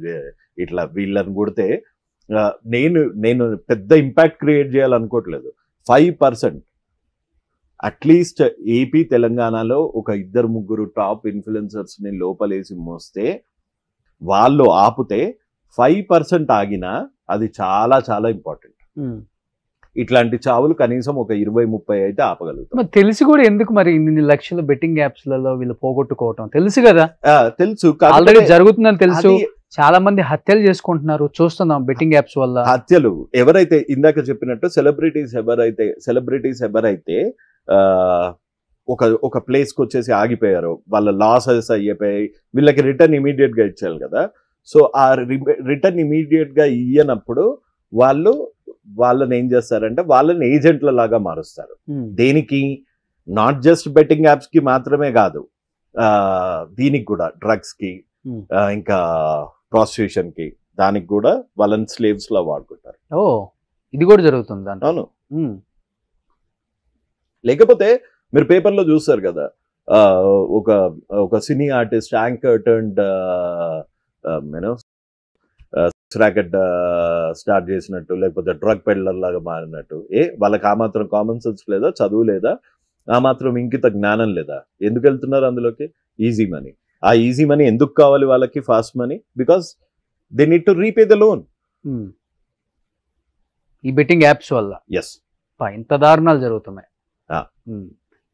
[SPEAKER 3] ఇట్లా వీళ్ళని కొడితే నేను పెద్ద ఇంపాక్ట్ క్రియేట్ చేయాలనుకోవట్లేదు. 5% అట్లీస్ట్ ఏపీ తెలంగాణలో ఒక 2-3 టాప్ ఇన్ఫ్లుయెన్సర్స్ ని లోపలేసి మోస్తే, వాళ్ళు ఆపితే 5% ఆగినా అది చాలా చాలా ఇంపార్టెంట్. ఇట్లాంటి చావులు కనీసం ఒక 20-30 అయితే ఆపగలుగుతాం.
[SPEAKER 2] తెలిసి కూడా ఎందుకు మరి ఇన్ని లక్షల బెట్టింగ్ యాప్స్ లలో వీళ్ళు పోగొట్టుకోవటం? తెలుసు కదా,
[SPEAKER 3] తెలుసు,
[SPEAKER 2] ఆల్రెడీ జరుగుతుందని తెలుసు. చాలా మంది హత్యలు చేసుకుంటున్నారు, చూస్తున్నాం బెట్టింగ్ యాప్స్ వల్ల.
[SPEAKER 3] హత్యలు ఎవరైతే ఇందాక చెప్పినట్టు సెలబ్రిటీస్ ఎవరైతే ఒక ప్లేస్కి వచ్చేసి ఆగిపోయారు, వాళ్ళ లాసెస్ అయిపోయాయి, వీళ్ళకి రిటర్న్ ఇమీడియట్ గా ఇచ్చేయాలి కదా. సో ఆ రిటర్న్ ఇమీడియట్ గా ఇయ్యనప్పుడు వాళ్ళని ఏం చేస్తారంటే వాళ్ళని ఏజెంట్ల లాగా మారుస్తారు. దేనికి? నాట్ జస్ట్ బెట్టింగ్ యాప్స్ కి మాత్రమే కాదు, దీనికి కూడా డ్రగ్స్ కి ఇంకా ప్రాస్టిట్యూషన్ కి దానికి కూడా వాళ్ళని స్లేవ్స్ లా వాడుకుంటారు.
[SPEAKER 2] ఓ ఇది కూడా జరుగుతుంది.
[SPEAKER 3] అవును. లేకపోతే మీరు పేపర్లో చూస్తారు కదా, ఒక cine artist anchor turned racket start చేసినట్టు, లేకపోతే డ్రగ్ పెడ్లర్ లాగా మారినట్టు. వాళ్ళకి ఆ మాత్రం కామన్ సెన్స్ లేదా, చదువు లేదా, ఆ మాత్రం ఇంకిత జ్ఞానం లేదా? ఎందుకు వెళ్తున్నారు అందులోకి? Easy money. ఆ ఈజీ మనీ ఎందుకు కావాలి వాళ్ళకి? Fast money. Because they need to repay the loan.
[SPEAKER 2] ఈ బెట్టింగ్ యాప్స్ వల్ల
[SPEAKER 3] ఎస్
[SPEAKER 2] ఇంత దారుణాలు జరుగుతున్నాయి.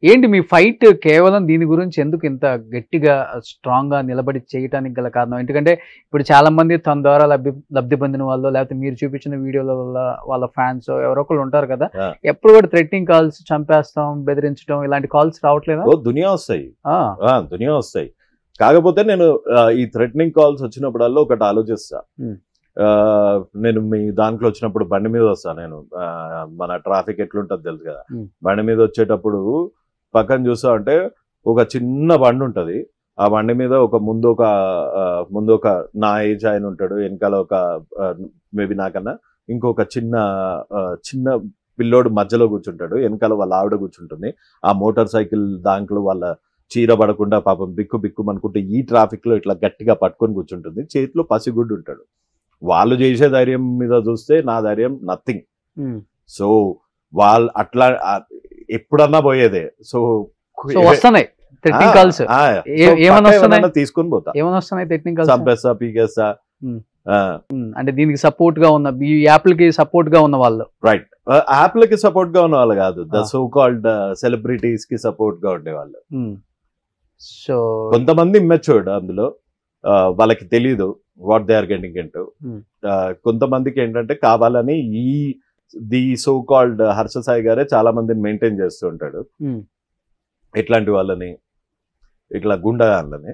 [SPEAKER 2] ఏంటి మీ ఫైట్ కేవలం దీని గురించి ఎందుకు ఇంత గట్టిగా స్ట్రాంగ్ గా నిలబడి చేయడానికి గల కారణం? ఎందుకంటే ఇప్పుడు చాలా మంది తన ద్వారా లబ్ధి పొందిన వాళ్ళు, లేకపోతే మీరు చూపించిన వీడియోల వల్ల వాళ్ళ ఫ్యాన్స్ ఎవరో ఒకళ్ళు ఉంటారు కదా, ఎప్పుడు కూడా థ్రెటనింగ్ కాల్స్, చంపేస్తాం, బెదిరించడం ఇలాంటి కాల్స్ రావట్లేదా?
[SPEAKER 3] దునియా వస్తాయి. కాకపోతే నేను ఈ థ్రెటనింగ్ కాల్స్ వచ్చినప్పుడల్లా ఒకటి ఆలోచిస్తా. నేను మీ దాంట్లో వచ్చినప్పుడు బండి మీద వస్తా, నేను మన ట్రాఫిక్ ఎట్లుంటది తెలుసు కదా, బండి మీద వచ్చేటప్పుడు పక్కన చూస్తా అంటే ఒక చిన్న బండి ఉంటది. ఆ బండి మీద ముందు ఒక నా ఏజ్ ఆయన ఉంటాడు, వెనకాల ఒక మేబీ నాకన్నా ఇంకొక చిన్న పిల్లోడు మధ్యలో కూర్చుంటాడు, వెనకాల వాళ్ళ ఆవిడ కూర్చుంటుంది. ఆ మోటార్ సైకిల్ దాంట్లో వాళ్ళ చీర పడకుండా పాపం బిక్కు అనుకుంటే ఈ ట్రాఫిక్ లో ఇట్లా గట్టిగా పట్టుకొని కూర్చుంటుంది. చేతిలో పసిగుడ్డు ఉంటాడు. వాళ్ళు చేసే ధైర్యం మీద చూస్తే నా ధైర్యం నథింగ్. సో వాళ్ళు అట్లా ఎప్పుడన్నా పోయేదే. సో
[SPEAKER 2] వస్తున్నాయి
[SPEAKER 3] తీసుకొని పోతా,
[SPEAKER 2] చంపేస్తా,
[SPEAKER 3] పీకేస్తా.
[SPEAKER 2] అంటే దీనికి సపోర్ట్ గా ఉన్న, ఈ యాప్లకి సపోర్ట్ గా ఉన్న వాళ్ళు,
[SPEAKER 3] రైట్, యాప్లకి సపోర్ట్ గా ఉన్న వాళ్ళు కాదు, ద సో కాల్డ్ సెలబ్రిటీస్ కి సపోర్ట్ గా ఉండేవాళ్ళు.
[SPEAKER 2] సో
[SPEAKER 3] కొంతమంది ఇమ్మెచ్యూర్డ్ అందులో, వాళ్ళకి తెలీదు what they are getting into. కొంతమందికి ఏంటంటే కావాలని the so called Harsha Sai గారే చాలా మందిని మెయింటైన్ చేస్తూ ఉంటాడు, ఇట్లాంటి వాళ్ళని, ఇట్లా గుండాలని.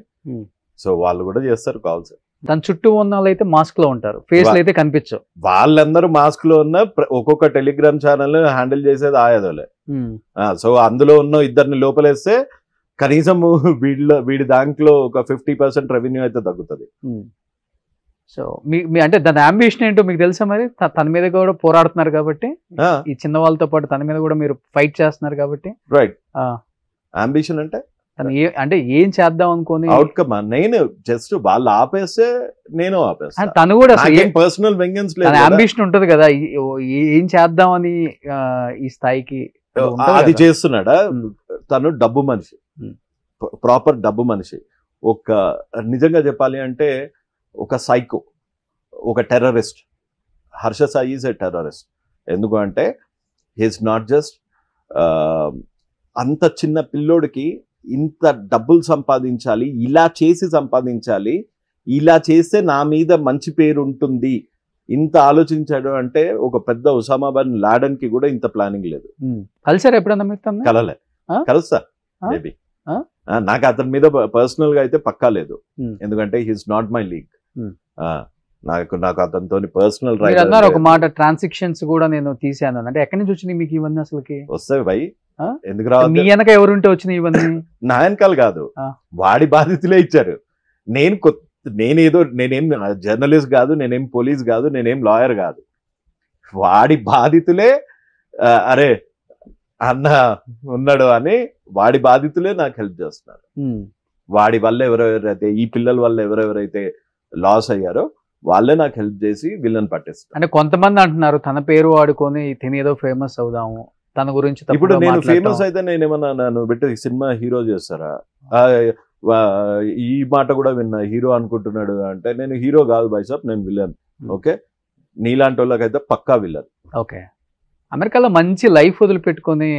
[SPEAKER 3] సో వాళ్ళు కూడా చేస్తారు కాల్స్.
[SPEAKER 2] దాని చుట్టూ ఉన్న వాళ్ళు అయితే మాస్క్ లో ఉంటారు, ఫేస్ లో అయితే కనిపించవు.
[SPEAKER 3] వాళ్ళందరూ మాస్క్ లో ఉన్న ఒక్కొక్క టెలిగ్రామ్ ఛానల్ హ్యాండిల్ చేసేది ఆయాదోలే. సో అందులో ఉన్న ఇద్దరిని లోపలేస్తే కనీసం వీడి దాంట్లో ఒక 50% రెవెన్యూ అయితే తగ్గుతుంది.
[SPEAKER 2] సో మీ అంటే దాని అంబిషన్ ఏంటో మీకు తెలుసా? మరి తన మీద కూడా పోరాడుతున్నారు కాబట్టి, ఈ చిన్న వాళ్ళతో పాటు తన మీద కూడా మీరు ఫైట్ చేస్తున్నారు కాబట్టి.
[SPEAKER 3] రైట్. అంబిషన్ అంటే
[SPEAKER 2] అంటే ఏం చేద్దాం అనుకోని
[SPEAKER 3] అవుట్కమ్. నేను జస్ట్ వాళ్ళు ఆపేస్తే నేను ఆపేస్తాను.
[SPEAKER 2] తను కూడా
[SPEAKER 3] పర్సనల్ వెంగెన్స్ లేదు,
[SPEAKER 2] అంబిషన్ ఉంటది కదా, ఏం చేద్దాం అని ఈ స్థాయికి
[SPEAKER 3] అది చేస్తున్నాడా? తను డబ్బు మనిషి, ప్రాపర్ డబ్బు మనిషి. నిజంగా చెప్పాలి అంటే ఒక సైకో, ఒక terrorist. Harsha Sai is a terrorist. ఎందుకు అంటే హీఈస్ నాట్ జస్ట్ అంత చిన్న పిల్లోడికి ఇంత డబ్బులు సంపాదించాలి, ఇలా చేసి సంపాదించాలి, ఇలా చేస్తే నా మీద మంచి పేరు ఉంటుంది, ఇంత ఆలోచించాడు అంటే ఒక పెద్ద ఉసామా బిన్ లాడెన్ కి కూడా ఇంత ప్లానింగ్ లేదు.
[SPEAKER 2] కలిసారు ఎప్పుడన్నా?
[SPEAKER 3] కలలే, కలుస్తా మేబీ. నాకు అతని మీద పర్సనల్ గా అయితే పక్కా లేదు, ఎందుకంటే హీఈస్ నాట్ మై లీగ్. నాకు అతనితో పర్సనల్ రైట్.
[SPEAKER 2] ఒక మాట, ట్రాన్సాక్షన్స్ కూడా నేను తీసాను అంటే ఎక్కడి నుంచి వచ్చినాయి మీకు ఇవన్నీ? అసలుకి
[SPEAKER 3] వస్తాయి భయ్, ఎందుకు రావాలి?
[SPEAKER 2] మీ వెనక ఎవరుంటే వచ్చినాయి ఇవన్నీ?
[SPEAKER 3] నా వెనకాల కాదు, వాడి బాధితులే ఇచ్చారు. నేనేం జర్నలిస్ట్ కాదు, నేనేం పోలీస్ కాదు, నేనేం లాయర్ కాదు. వాడి బాధితులే అరే అన్న ఉన్నాడు అని వాడి బాధితులే నాకు హెల్ప్ చేస్తున్నారు. వాడి వల్ల ఎవరెవరైతే, ఈ పిల్లల వల్ల ఎవరెవరైతే లాస్ అయ్యారో వాళ్ళే నాకు హెల్ప్ చేసి వీళ్ళని పట్టిస్తారు.
[SPEAKER 2] అంటే కొంతమంది అంటున్నారు తన పేరు వాడుకొని తినేదో ఫేమస్ అవుదాము, తన గురించి.
[SPEAKER 3] ఇప్పుడు నేను ఫేమస్ అయితే నేనేమన్నా నన్ను పెట్టి సినిమా హీరో చేస్తారా? ఈ మాట కూడా విన్నా, హీరో అనుకుంటున్నాడు అంటే. నేను హీరో కాదు బైసాబ్, నేను విలన్. ఓకే, నీలాంటి వాళ్ళకైతే పక్కా విలన్.
[SPEAKER 2] ఓకే, అమెరికాలో మంచి లైఫ్ వదిలిపెట్టుకొని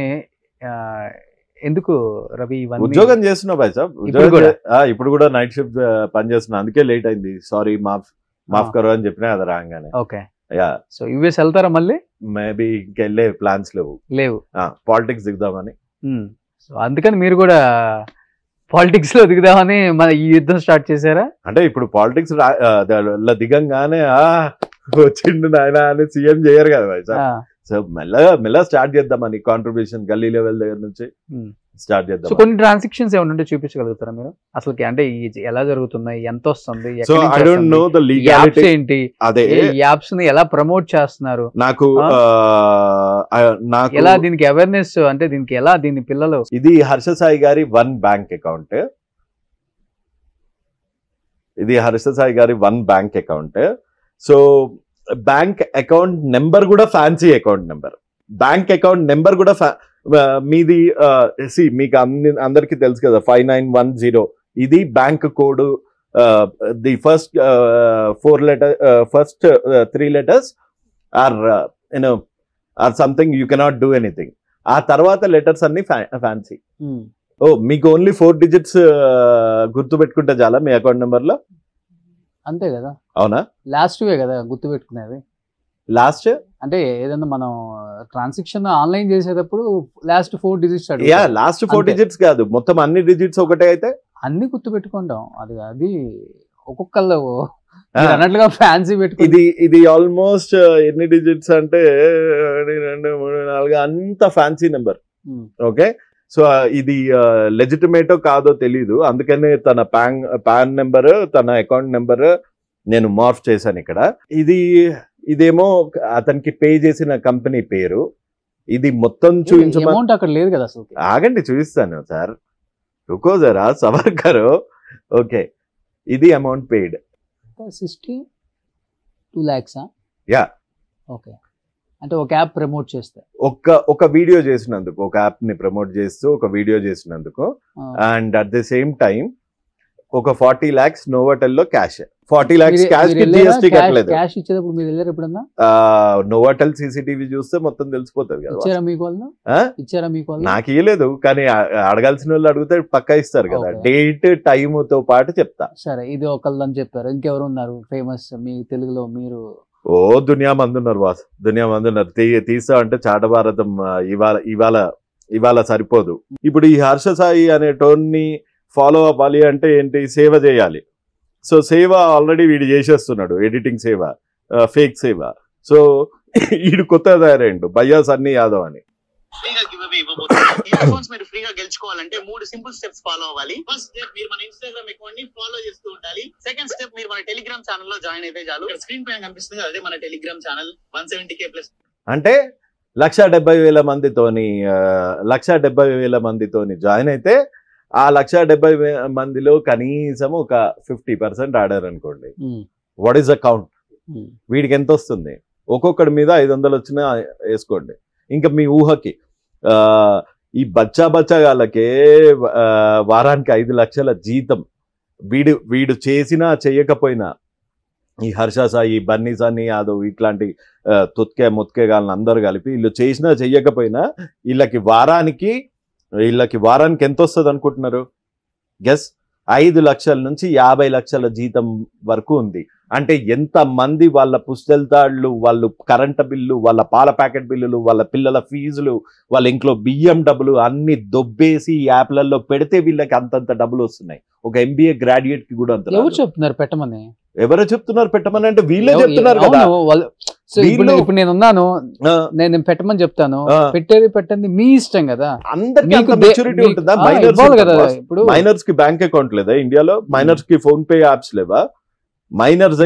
[SPEAKER 2] ఎందుకు రవి
[SPEAKER 3] ఉద్యోగం చేస్తున్నావు బైసాబ్? ఇప్పుడు కూడా నైట్ షిఫ్ట్ పని చేస్తున్నా, అందుకే లేట్ అయింది. సారీ, మాఫ్ కరో అని చెప్పినా అది రాగానే.
[SPEAKER 2] Okay, yeah. సో యుఎస్ వెళ్తారా మళ్ళీ?
[SPEAKER 3] మేబీ ఇంకెళ్ళే ప్లాన్స్ లేవు.
[SPEAKER 2] పాలిటిక్స్
[SPEAKER 3] దిగుదామని.
[SPEAKER 2] సో అందుకని మీరు కూడా పాలిటిక్స్ లో దిగుదామని మన ఈ యుద్ధం స్టార్ట్ చేశారా?
[SPEAKER 3] అంటే ఇప్పుడు పాలిటిక్స్ దిగంగానే వచ్చిండు నాయన అని సీఎం చేయరు కదా భాయ్ సార్. సో మెల్లగా స్టార్ట్ చేద్దామని కాంట్రిబ్యూషన్ గల్లీ లెవెల్ దగ్గర నుంచి స్టార్ట్ చేద్దాం.
[SPEAKER 2] సో కొన్ని ట్రాన్సాక్షన్స్ ఏమైనా ఉంటే చూపించగలుగుతారా మీరు? అసలు అంటే ఎలా జరుగుతున్నాయి, ఎంత వస్తుంది,
[SPEAKER 3] so I don't know the legality
[SPEAKER 2] ఏంటి,
[SPEAKER 3] అదే
[SPEAKER 2] యాప్స్ ని ఎలా ప్రమోట్ చేస్తున్నారు,
[SPEAKER 3] నాకు
[SPEAKER 2] ఎలా దీనికి అవేర్నెస్, అంటే దీనికి ఎలా దీని పిల్లలు.
[SPEAKER 3] ఇది హర్ష సాయి గారి వన్ బ్యాంక్ అకౌంట్. ఇది హర్ష సాయి గారి one bank account. So bank account number కూడా fancy account number. Bank account number కూడా మీది మీకు అందరికి తెలుసు కదా 5910. ఇది bank code. The first 3 letters are are something you cannot do anything. ఆ తర్వాత లెటర్స్ అన్ని ఫ్యాన్సీ. మీకు ఓన్లీ 4 digits గుర్తు పెట్టుకుంటే చాలా మీ అకౌంట్ నెంబర్ లో.
[SPEAKER 2] అంతే కదా?
[SPEAKER 3] అవునా?
[SPEAKER 2] లాస్ట్ వే కదా గుర్తు పెట్టుకునేది.
[SPEAKER 3] లాస్ట్
[SPEAKER 2] అంటే ఏదన్నా మనం ట్రాన్సాక్షన్ ఆన్లైన్ చేసేటప్పుడు లాస్ట్ 4 digits
[SPEAKER 3] లాస్ట్ 4 digits కాదు, మొత్తం అన్ని డిజిట్స్ ఒకటే అయితే
[SPEAKER 2] అన్ని గుర్తు పెట్టుకుంటాం. అది ఒక్కొక్కళ్ళు అన్నట్లుగా ఫ్యాన్సీ పెట్టుకో.
[SPEAKER 3] ఇది ఆల్మోస్ట్ ఎన్ని డిజిట్స్ అంటే 1 2 3 4 అంత ఫ్యాన్సీ నెంబర్. ఓకే, సో ఇది లెజిటిమేటో కాదో తెలీదు, అందుకనే తన పాన్ నెంబర్, తన అకౌంట్ నెంబర్ నేను మార్ఫ్ చేశాను ఇక్కడ. ఇదేమో అతనికి పే చేసిన కంపెనీ పేరు. ఇది మొత్తం చూపించమని
[SPEAKER 2] అక్కడ లేదు కదా అసలు.
[SPEAKER 3] ఆగండి చూపిస్తాను సార్, రుకో జరా సవర్ కరో. ఓకే, ఇది amount paid
[SPEAKER 2] 62 lakhs.
[SPEAKER 3] Yeah.
[SPEAKER 2] Okay, అంటే ఒక యాప్ ప్రమోట్ చేస్తే
[SPEAKER 3] ఒక వీడియో చేసినందుకు, ఒక యాప్ ని ప్రమోట్ చేస్తూ ఒక వీడియో చేసినందుకు, and at the same time ఒక 40 lakhs నోవాటెల్ లో క్యాష్. 40 lakhs క్యాష్ కి జిఎస్టీ కట్టలేదు.
[SPEAKER 2] క్యాష్ ఇచ్చేటప్పుడు మీరు వెళ్ళారు ఎప్పుడన్నా?
[SPEAKER 3] నోవాటెల్ సీసీటీవీ చూస్తే మొత్తం తెలిసిపోతుంది కదా.
[SPEAKER 2] ఇచ్చారా మీకు వాళ్ళు? ఇచ్చారా మీకు వాళ్ళు?
[SPEAKER 3] నాకు ఇవ్వలేదు, కానీ అడగాల్సిన వాళ్ళు అడిగితే పక్కా ఇస్తారు కదా. డేట్ టైమ్ తో పాటు చెప్తా.
[SPEAKER 2] సరే, ఇది ఒకళ్ళని చెప్పారు. ఇంకెవరు ఉన్నారు ఫేమస్ మీ తెలుగులో? మీరు
[SPEAKER 3] దునియా మంది ఉన్నారు బాస్, దునియా మంది ఉన్నారు. తీసా అంటే చాట భారతం ఇవాళ సరిపోదు. ఇప్పుడు ఈ హర్ష సాయి అనే టోన్ ని ఫాలో అవ్వాలి అంటే ఏంటి? సేవ చేయాలి. సో సేవ ఆల్రెడీ వీడు చేసేస్తున్నాడు, ఎడిటింగ్ సేవ, ఫేక్ సేవ. సో వీడు కొత్తగా తయారైండు భయ్యా సన్నీ యాదవ్ అని.
[SPEAKER 9] ఫ్రీగా గివ్ అవే ఇవ్వబోతున్నారు. ఈ అకౌంట్స్ మీరు ఫ్రీగా గెలుచుకోవాలంటే 3 సింపుల్ స్టెప్స్ ఫాలో అవ్వాలి. ఫస్ట్ స్టెప్, మీరు మన ఇన్స్టాగ్రామ్ అకౌంట్ ని ఫాలో చేస్తూ ఉండాలి. సెకండ్ స్టెప్, మీరు మన టెలిగ్రామ్ ఛానల్ లో జాయిన్ అయితే చాలు. స్క్రీన్ పైన కనిపిస్తుంది అదే మన టెలిగ్రామ్ ఛానల్. 170K+.
[SPEAKER 3] అంటే 1,70,000 మందితోని 1,70,000 మందితోని జాయిన్ అయితే ఆ 1,70,000 మందిలో కనీసం ఒక 50% ఆడారు అనుకోండి. What is the count? వీడికి ఎంత వస్తుంది? ఒక్కొక్కడి మీద 500 వచ్చినా వేసుకోండి. ఇంకా మీ ఊహకి ఈ బచ్చా గాళ్ళకే వారానికి 5 లక్షల జీతం. వీడు చేసినా చెయ్యకపోయినా, ఈ హర్ష సాయి, బన్నీ సన్నీ యాదవ్ ఇట్లాంటి ముత్కే గాళ్ళని అందరు కలిపి వీళ్ళు చేసినా చెయ్యకపోయినా వీళ్ళకి వారానికి ఎంత వస్తుంది అనుకుంటున్నారు? గెస్. 5 లక్షల నుంచి 50 లక్షల జీతం వరకు ఉంది. అంటే ఎంత మంది వాళ్ళ పుస్తెల్తాళ్ళు, వాళ్ళు కరెంట్ బిల్లు, వాళ్ళ పాల ప్యాకెట్ బిల్లులు, వాళ్ళ పిల్లల ఫీజులు, వాళ్ళ ఇంట్లో బియ్యం డబ్బులు అన్ని దొబ్బేసి యాప్లలో పెడితే వీళ్ళకి అంతంత డబ్బులు వస్తున్నాయి. ఒక MBA గ్రాడ్యుయేట్ కి కూడా అంత.
[SPEAKER 2] ఎవరు చెప్తున్నారు పెట్టమని?
[SPEAKER 3] ఎవరో చెప్తున్నారు పెట్టమని, అంటే వీళ్ళే చెప్తున్నారు కదా.
[SPEAKER 2] ఇప్పుడు నేను ఉన్నాను, నేను పెట్టమని చెప్తాను, పెట్టేది పెట్టండి మీ ఇష్టం కదా.
[SPEAKER 3] అందరికి మెచ్యూరిటీ ఉంటుందా? మైనర్స్ కి బ్యాంక్ అకౌంట్ లేదా ఇండియాలో? మైనర్స్ కి ఫోన్ పే యాప్స్ లేవా? మైనర్స్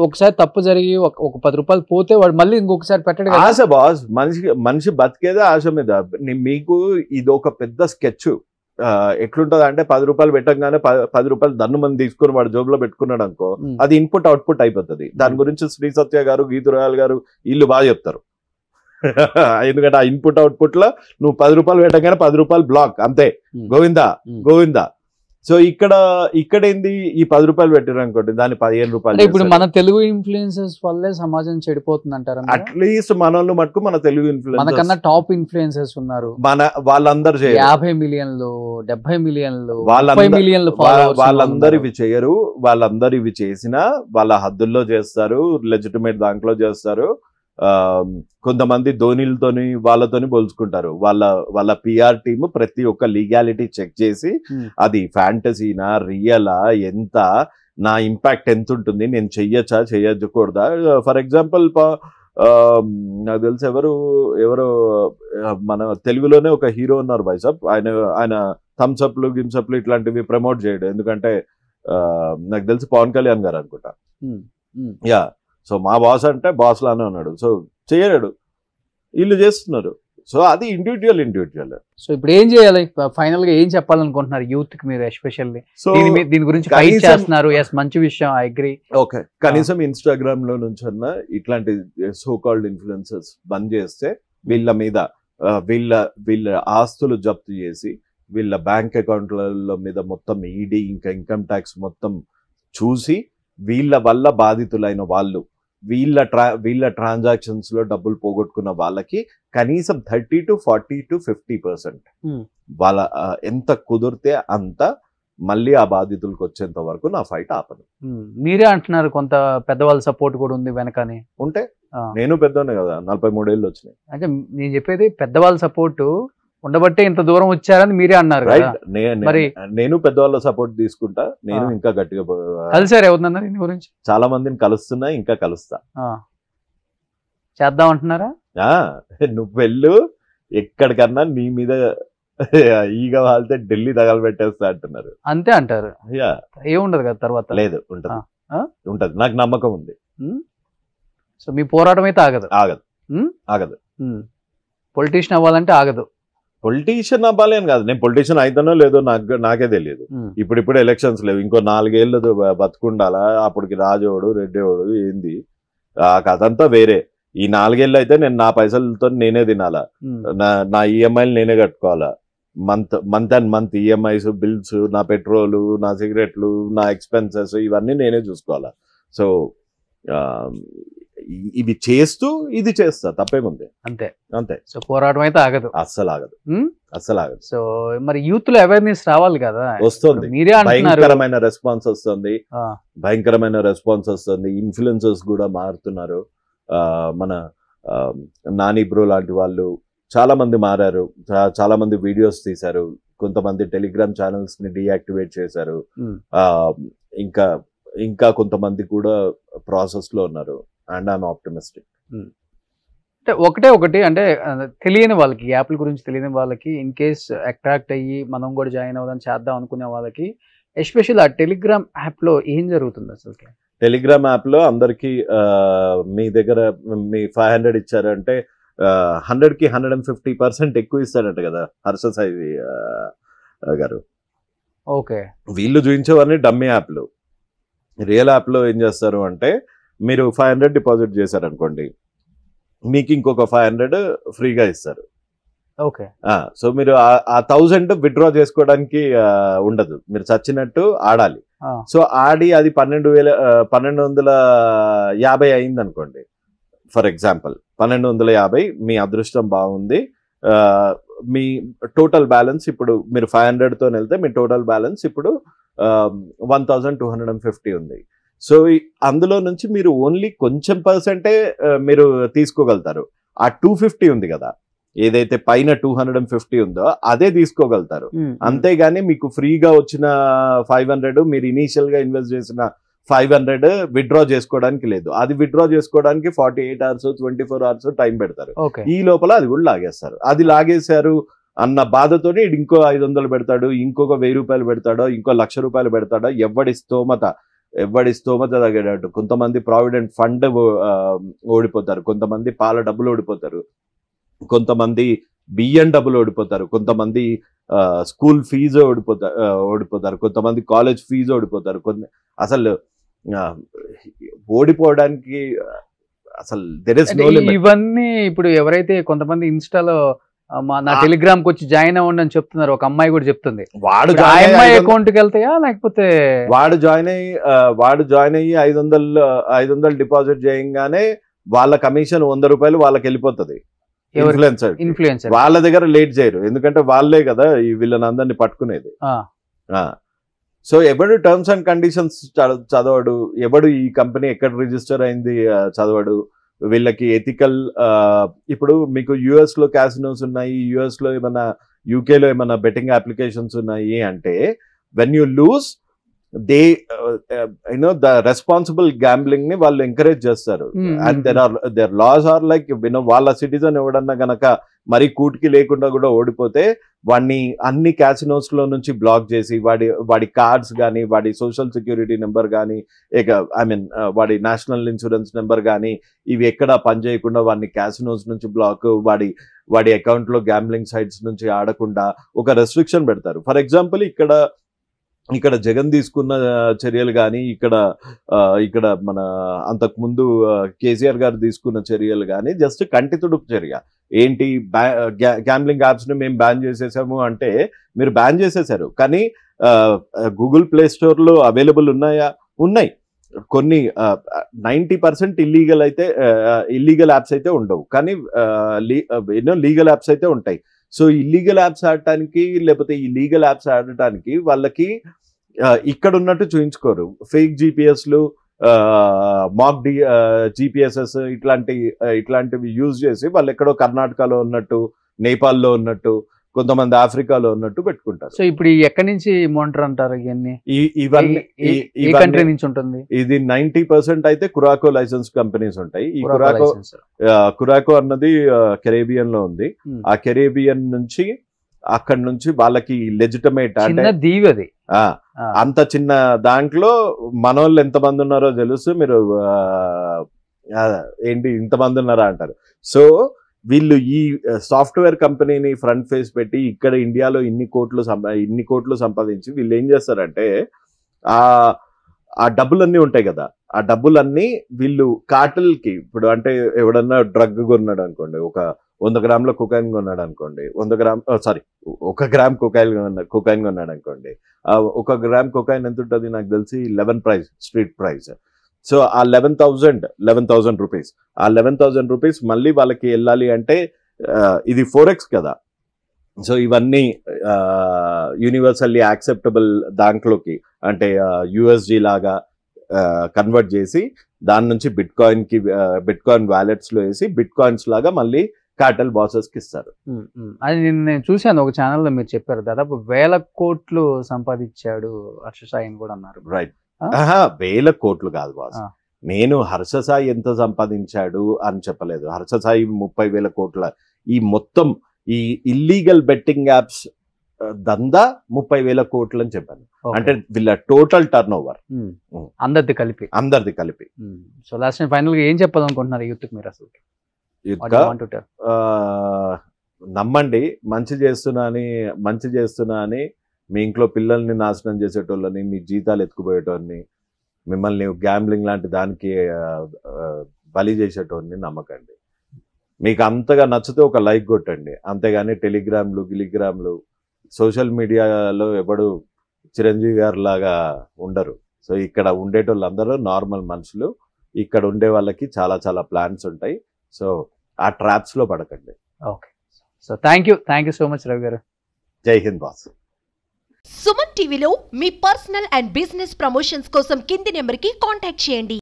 [SPEAKER 2] ఒకసారి తప్పు జరిగి ఒక 10 రూపాయలు పోతే వాడు మళ్ళీ ఇంకొకసారి పెట్టడం
[SPEAKER 3] ఆశ బాస్. మనిషి బతికేదే ఆశ మీద. మీకు ఇది ఒక పెద్ద స్కెచ్. ఎట్లుంటది అంటే 10 రూపాయలు పెట్టంగానే 10 రూపాయలు దన్ను మంది తీసుకుని వాడు జోబులో పెట్టుకున్నాడు అనుకో, అది ఇన్పుట్ అవుట్పుట్ అయిపోతుంది. దాని గురించి శ్రీ సత్య గారు, గీతురాయల్ గారు వీళ్ళు బాగా చెప్తారు. ఎందుకంటే ఆ ఇన్పుట్ అవుట్పుట్ లో నువ్వు 10 రూపాయలు పెట్టంగానే 10 రూపాయలు బ్లాక్, అంతే, గోవిందా. సో ఇక్కడ ఏంది? ఈ 10 రూపాయలు పెట్టారు అనుకోండి, దాన్ని 15 రూపాయలు.
[SPEAKER 2] ఇప్పుడు మన తెలుగు ఇన్ఫ్లుయెన్సర్స్ వల్లే సమాజం చెడిపోతుంది అంటారా?
[SPEAKER 3] అట్లీస్ట్ మనోళ్ళు మటుకు మన తెలుగు ఇన్ఫ్లుయెన్సర్స్,
[SPEAKER 2] మనకన్నా టాప్ ఇన్ఫ్లుయెన్సర్స్ ఉన్నారు.
[SPEAKER 3] వాళ్ళందరూ
[SPEAKER 2] 50 మిలియన్లు 70 మిలియన్లు
[SPEAKER 3] వాళ్ళందరూ ఇవి చేయరు. వాళ్ళందరూ ఇవి చేసినా వాళ్ళ హద్దుల్లో చేస్తారు, లెజిటిమేట్ దాంట్లో చేస్తారు. కొంతమంది ధోనిలతోని వాళ్ళతోని పోల్చుకుంటారు. వాళ్ళ పిఆర్ టీమ్ ప్రతి ఒక్క లీగాలిటీ చెక్ చేసి అది ఫ్యాంటసీనా రియలా, ఎంత నా ఇంపాక్ట్ ఎంత ఉంటుంది, నేను చెయ్యొచ్చా చెయ్యకూడదా. ఫర్ ఎగ్జాంపుల్ నాకు తెలిసి ఎవరు మన తెలుగులోనే ఒక హీరో ఉన్నారు బైసాబ్, ఆయన థమ్స్అప్లు గిమ్సప్లు ఇట్లాంటివి ప్రమోట్ చేయడు. ఎందుకంటే నాకు తెలిసి పవన్ కళ్యాణ్ గారు అనుకుంటా. యా, సో మా బాస్ అంటే బాస్ లానే ఉన్నాడు. సో చేయలేడు, వీళ్ళు చేస్తున్నారు. సో అది ఇండివిజువల్.
[SPEAKER 2] సో ఇప్పుడు ఏం చేయాలి, ఫైనల్ గా ఏం చెప్పాలనుకుంటున్నారు యూత్ కి మీరు ఎస్పెషల్లీ? సో దీని గురించి ఫైట్ చేస్తున్నారు, ఎస్ మంచి విషయం, ఐ అగ్రీ.
[SPEAKER 3] ఓకే, కనీసం ఇన్స్టాగ్రామ్ లో నుంచి అన్న ఇట్లాంటి సో కాల్డ్ ఇన్ఫ్లుయెన్సర్స్ బంద్ చేస్తే వీళ్ళ మీద వీళ్ళ ఆస్తులు జప్తు చేసి వీళ్ళ బ్యాంక్ అకౌంట్ల మీద మొత్తం ఈడీ ఇంకా ఇన్కమ్ ట్యాక్స్ మొత్తం చూసి వీళ్ళ వల్ల బాధితులైన వాళ్ళు, వీళ్ళ ట్రాన్సాక్షన్స్ లో డబ్బులు పోగొట్టుకున్న వాళ్ళకి కనీసం 30 to 40 to 50% వాళ్ళ ఎంత కుదిరితే అంత మళ్ళీ ఆ బాధితులకు వచ్చేంత వరకు నా ఫైట్ ఆపను.
[SPEAKER 2] మీరే అంటున్నారు కొంత పెద్దవాళ్ళ సపోర్ట్ కూడా ఉంది వెనకని.
[SPEAKER 3] ఉంటే నేను పెద్దనే కదా, 43 ఏళ్ళు వచ్చినాయి.
[SPEAKER 2] అంటే నేను చెప్పేది పెద్దవాళ్ళ సపోర్ట్ ఉండబట్టే ఇంత దూరం వచ్చారని మీరే అన్నారు.
[SPEAKER 3] మరి నేను పెద్దవాళ్ళ సపోర్ట్ తీసుకుంటా, నేను ఇంకా గట్టిగా
[SPEAKER 2] కలిసారు. ఎవరినన్నారు దీని గురించి?
[SPEAKER 3] చాలా మందిని కలుస్తున్నా, ఇంకా కలుస్తా.
[SPEAKER 2] చేద్దాం అంటున్నారా?
[SPEAKER 3] నువ్వు వెళ్ళు ఎక్కడికన్నా, నీ మీద ఈగ వాళ్తే ఢిల్లీ తగలబెట్టేస్తా అంటున్నారు.
[SPEAKER 2] అంతే అంటారు. ఏముండదు కదా తర్వాత?
[SPEAKER 3] లేదు, ఉంటది, నాకు నమ్మకం ఉంది.
[SPEAKER 2] సో మీ పోరాటం అయితే ఆగదు. పొలిటీషియన్ అవ్వాలంటే ఆగదు.
[SPEAKER 3] పొలిటీషియన్ అవ్వాలి అని కాదు, నేను పొలిటీషియన్ అయితానో లేదో నాకే తెలియదు. ఇప్పుడు ఎలక్షన్స్ లేవు, ఇంకో 4 ఏళ్ళు బతుకుండాలా, అప్పటికి రాజోడు రెడ్డోడు ఏంది అదంతా వేరే. ఈ 4 ఏళ్ళు అయితే నేను నా పైసలతో నేనే తినాలా, నా ఈఎంఐలు నేనే కట్టుకోవాలా, month and month EMIs, bills, నా పెట్రోలు, నా సిగరెట్లు, నా ఎక్స్పెన్సెస్ ఇవన్నీ నేనే చూసుకోవాలా. సో ఇవి చేస్తూ ఇది చేస్తా, తప్పేముంది. అంతే.
[SPEAKER 2] సో పోరాటం అయితే ఆగదు,
[SPEAKER 3] అస్సలు ఆగదు.
[SPEAKER 2] సో మరి యూత్ లో అవేర్నెస్ రావాలి కదా.
[SPEAKER 3] వస్తుంది, భయంకరమైన రెస్పాన్స్ వస్తుంది. ఇన్ఫ్లుయెన్సర్స్ కూడా మారుతున్నారు. మన నాని బ్రో లాంటి వాళ్ళు చాలా మంది మారారు, చాలా మంది వీడియోస్ తీశారు, కొంతమంది టెలిగ్రామ్ ఛానల్స్ ని డీయాక్టివేట్ చేశారు, ఇంకా కొంతమంది కూడా ప్రాసెస్ లో ఉన్నారు. And I'm optimistic.
[SPEAKER 2] అంటే ఒకటి అంటే తెలియని వాళ్ళకి, యాప్ల గురించి తెలియని వాళ్ళకి, ఇన్ కేస్ అట్రాక్ట్ అయ్యి మనం కూడా జాయిన్ అవుదాం చేద్దాం అనుకునే వాళ్ళకి, ఎస్పెషల్ ఆ టెలిగ్రామ్ యాప్ లో ఏం జరుగుతుంది అసలు?
[SPEAKER 3] టెలిగ్రామ్ యాప్ లో అందరికి మీ దగ్గర మీ 500 ఇచ్చారంటే 100కి 150% ఎక్కువ ఇస్తారంట కదా హర్ష సాయి గారు.
[SPEAKER 2] ఓకే,
[SPEAKER 3] వీళ్ళు చూపించేవారిని డమ్మీ యాప్లు. రియల్ యాప్ లో ఏం చేస్తారు అంటే, మీరు 500 డిపాజిట్ చేశారనుకోండి, మీకు ఇంకొక 500 ఫ్రీగా ఇస్తారు.
[SPEAKER 2] ఓకే,
[SPEAKER 3] సో మీరు ఆ 1000 విత్డ్రా చేసుకోవడానికి ఉండదు, మీరు చచ్చినట్టు ఆడాలి. సో ఆడి అది 1250 అయింది అనుకోండి, ఫర్ ఎగ్జాంపుల్ 1250, మీ అదృష్టం బాగుంది, మీ టోటల్ బ్యాలెన్స్ ఇప్పుడు మీరు 500తో వెళ్తే మీ టోటల్ బ్యాలెన్స్ ఇప్పుడు 1250 ఉంది. సో అందులో నుంచి మీరు ఓన్లీ కొంచెం పర్సెంటే మీరు తీసుకోగలుగుతారు. ఆ 250 ఉంది కదా, ఏదైతే పైన 250 ఉందో అదే తీసుకోగలుగుతారు. అంతేగాని మీకు ఫ్రీగా వచ్చిన 500 మీరు ఇనీషియల్ గా ఇన్వెస్ట్ చేసిన 500 విత్డ్రా చేసుకోవడానికి లేదు. అది విత్డ్రా చేసుకోవడానికి 48 hours 24 hours టైం పెడతారు. ఈ లోపల అది కూడా లాగేస్తారు. అది లాగేశారు అన్న బాధతోనే ఇంకో 500 పెడతాడు, ఇంకొక 1000 రూపాయలు పెడతాడో, ఇంకో 1,00,000 రూపాయలు పెడతాడో, ఎవడి స్తోమత తగ్గేటట్టు. కొంతమంది ప్రావిడెంట్ ఫండ్ ఓడిపోతారు, కొంతమంది పాల డబ్బులు ఓడిపోతారు, కొంతమంది బియ్యం డబ్బులు ఓడిపోతారు, కొంతమంది స్కూల్ ఫీజు ఓడిపోతారు, కొంతమంది కాలేజ్ ఫీజు ఓడిపోతారు. అసలు ఓడిపోవడానికి అసలు
[SPEAKER 2] ఇవన్నీ ఇప్పుడు ఎవరైతే కొంతమంది ఇన్స్టాలో నా టెలిగ్రామ్ కి వచ్చి జాయిన్ అవ్వండి అని చెప్తున్నారు, ఒక అమ్మాయి కూడా చెప్తుంది, వాడు అకౌంట్ కి వెళ్తాయా లేకపోతే
[SPEAKER 3] వాడు జాయిన్ అయ్యి 500 డిపాజిట్ చేయగానే వాళ్ళ కమిషన్ 100 రూపాయలు వాళ్ళకి వెళ్ళిపోతుంది. ఇన్ఫ్లుయెన్సర్ వాళ్ళ దగ్గర లేట్ చేయరు, ఎందుకంటే వాళ్ళే కదా ఈ వీళ్ళని అందరినీ పట్టుకునేది. సో ఎవడు టర్మ్స్ అండ్ కండిషన్స్ చదవడు, ఎవడు ఈ కంపెనీ ఎక్కడ రిజిస్టర్ అయింది చదవడు, వీళ్ళకి ఎథికల్, ఇప్పుడు మీకు యుఎస్ లో క్యాసినోస్ ఉన్నాయి, యుఎస్ లో ఏమైనా యూకేలో ఏమైనా బెట్టింగ్ అప్లికేషన్స్ ఉన్నాయి అంటే when you lose they you know the responsible gambling ని వాళ్ళు ఎంకరేజ్ చేస్తారు. And their laws are like వాళ్ళ సిటిజన్ ఎవడన్నా గనక మరీ కూటికి లేకుండా కూడా ఓడిపోతే వాడిని అన్ని క్యాసినోస్ లో నుంచి బ్లాక్ చేసి వాడి కార్డ్స్ కానీ, వాడి సోషల్ సెక్యూరిటీ నెంబర్ కానీ, వాడి నేషనల్ ఇన్సూరెన్స్ నెంబర్ కానీ ఇవి ఎక్కడ పనిచేయకుండా వాడిని క్యాసినోస్ నుంచి బ్లాక్, వాడి అకౌంట్ లో గ్యాంబ్లింగ్ సైట్స్ నుంచి ఆడకుండా ఒక రెస్ట్రిక్షన్ పెడతారు. ఫర్ ఎగ్జాంపుల్ ఇక్కడ జగన్ తీసుకున్న చర్యలు కానీ, ఇక్కడ మన అంతకుముందు కేసీఆర్ గారు తీసుకున్న చర్యలు కానీ జస్ట్ కంటి తుడుపు చర్య. ఏంటి, గ్యాంబ్లింగ్ యాప్స్ ని మేము బ్యాన్ చేసేసాము అంటే మీరు బ్యాన్ చేసేసారు, కానీ గూగుల్ ప్లే స్టోర్ లో అవైలబుల్ ఉన్నాయా? ఉన్నాయి. కొన్ని 90% ఇల్లీగల్ యాప్స్ అయితే ఉండవు, కానీ లీగల్ యాప్స్ అయితే ఉంటాయి. సో ఇల్లీగల్ యాప్స్ ఆడటానికి లేకపోతే ఈ లీగల్ యాప్స్ ఆడటానికి వాళ్ళకి ఇక్కడ ఉన్నట్టు చూయించుకోరు. ఫేక్ జీపీఎస్లు, మాక్ జీపీఎస్ఎస్ ఇట్లాంటివి యూజ్ చేసి వాళ్ళు ఎక్కడో కర్ణాటకలో ఉన్నట్టు, నేపాల్లో ఉన్నట్టు, కొంతమంది ఆఫ్రికాలో ఉన్నట్టు పెట్టుకుంటారు.
[SPEAKER 2] సో ఇప్పుడు ఎక్కడి నుంచి మానిటర్ అంటారు?
[SPEAKER 3] ఇవన్నీ
[SPEAKER 2] కంట్రీ నుంచి ఉంటుంది.
[SPEAKER 3] ఇది 90% అయితే కురాకో లైసెన్స్ కంపెనీస్ ఉంటాయి. ఈ కురాకో అన్నది కెరేబియన్ లో ఉంది. ఆ కెరేబియన్ నుంచి అక్కడ నుంచి వాళ్ళకి లెజిటమేట్ అంటే
[SPEAKER 2] దీవి అది.
[SPEAKER 3] అంత చిన్న దాంట్లో మనోళ్ళు ఎంతమంది ఉన్నారో తెలుసు. మీరు ఏంటి ఇంతమంది ఉన్నారా అంటారు. సో వీళ్ళు ఈ సాఫ్ట్వేర్ కంపెనీని ఫ్రంట్ ఫేస్ పెట్టి ఇక్కడ ఇండియాలో ఇన్ని కోట్లు సంపాదించి వీళ్ళు ఏం చేస్తారంటే ఆ డబ్బులన్నీ ఉంటాయి కదా, ఆ డబ్బులన్నీ వీళ్ళు కార్టెల్కి, ఇప్పుడు అంటే ఎవడన్నా డ్రగ్ కొన్నాడు అనుకోండి, ఒక 100 గ్రాముల కొకైన్ కొన్నాడు అనుకోండి, 1 గ్రామ్ కొకైన్ కొన్నాడు అనుకోండి, 1 గ్రామ్ కొకైన్ ఎంత ఉంటుంది నాకు తెలిసి 11 ప్రైస్, స్ట్రీట్ ప్రైస్. సో ఆ 11,000 రూపీస్, ఆ 11,000 రూపీస్ మళ్ళీ వాళ్ళకి వెళ్ళాలి అంటే ఇది 4x కదా. సో ఇవన్నీ యూనివర్సల్లీ యాక్సెప్టబుల్ దాంట్లోకి అంటే యుఎస్జీ లాగా కన్వర్ట్ చేసి దాని నుంచి బిట్కాయిన్ వ్యాలెట్స్ లో వేసి బిట్కాయిన్స్ లాగా మళ్ళీ కార్టెల్ బాసెస్ కి ఇస్తారు.
[SPEAKER 2] అది నేను చూశాను ఒక ఛానల్లో, మీరు చెప్పారు దాదాపు 1000 కోట్లు సంపాదించాడు హర్ష సాయి అని కూడా అన్నారు.
[SPEAKER 3] రైట్. 1000 కోట్లు కాదు బాస్, నేను హర్ష సాయి ఎంత సంపాదించాడు అని చెప్పలేదు. హర్ష సాయి 30,000 కోట్ల ఈ మొత్తం ఈ ఇల్లీగల్ బెట్టింగ్ యాప్స్ దందా 30,000 కోట్లు అని చెప్పాను. అంటే వీళ్ళ టోటల్ టర్న్ ఓవర్
[SPEAKER 2] అందరిది
[SPEAKER 3] కలిపి.
[SPEAKER 2] సో లాస్ట్ ఫైనల్ గా ఏం చెప్పాలనుకుంటున్నారు యూత్ మీరు? అసలు
[SPEAKER 3] నమ్మండి, మంచి చేస్తున్నా అని మీ ఇంట్లో పిల్లల్ని నాశనం చేసేటోళ్ళని, మీ జీతాలు ఎత్తుకుపోయేటోళ్ళని, మిమ్మల్ని గ్యాంబ్లింగ్ లాంటి దానికి బలి చేసేటోళ్ళని నమ్మకండి. మీకు అంతగా నచ్చితే ఒక లైక్ కొట్టండి, అంతేగాని గిలిగ్రామ్లు సోషల్ మీడియాలో ఎప్పుడు చిరంజీవి గారు లాగా ఉండరు. సో ఇక్కడ ఉండేటోళ్ళందరూ నార్మల్ మనుషులు. ఇక్కడ ఉండే వాళ్ళకి చాలా చాలా ప్లాన్స్ ఉంటాయి. సో ఆ ట్రాప్స్ లో పడకండి.
[SPEAKER 2] Okay, so thank you so much Ravi గారు.
[SPEAKER 3] జై హింద్ బాస్.
[SPEAKER 1] సుమన్ టీవీలో మీ పర్సనల్ అండ్ బిజినెస్ ప్రమోషన్స్ కోసం కింది నెంబర్కి కాంటాక్ట్ చేయండి.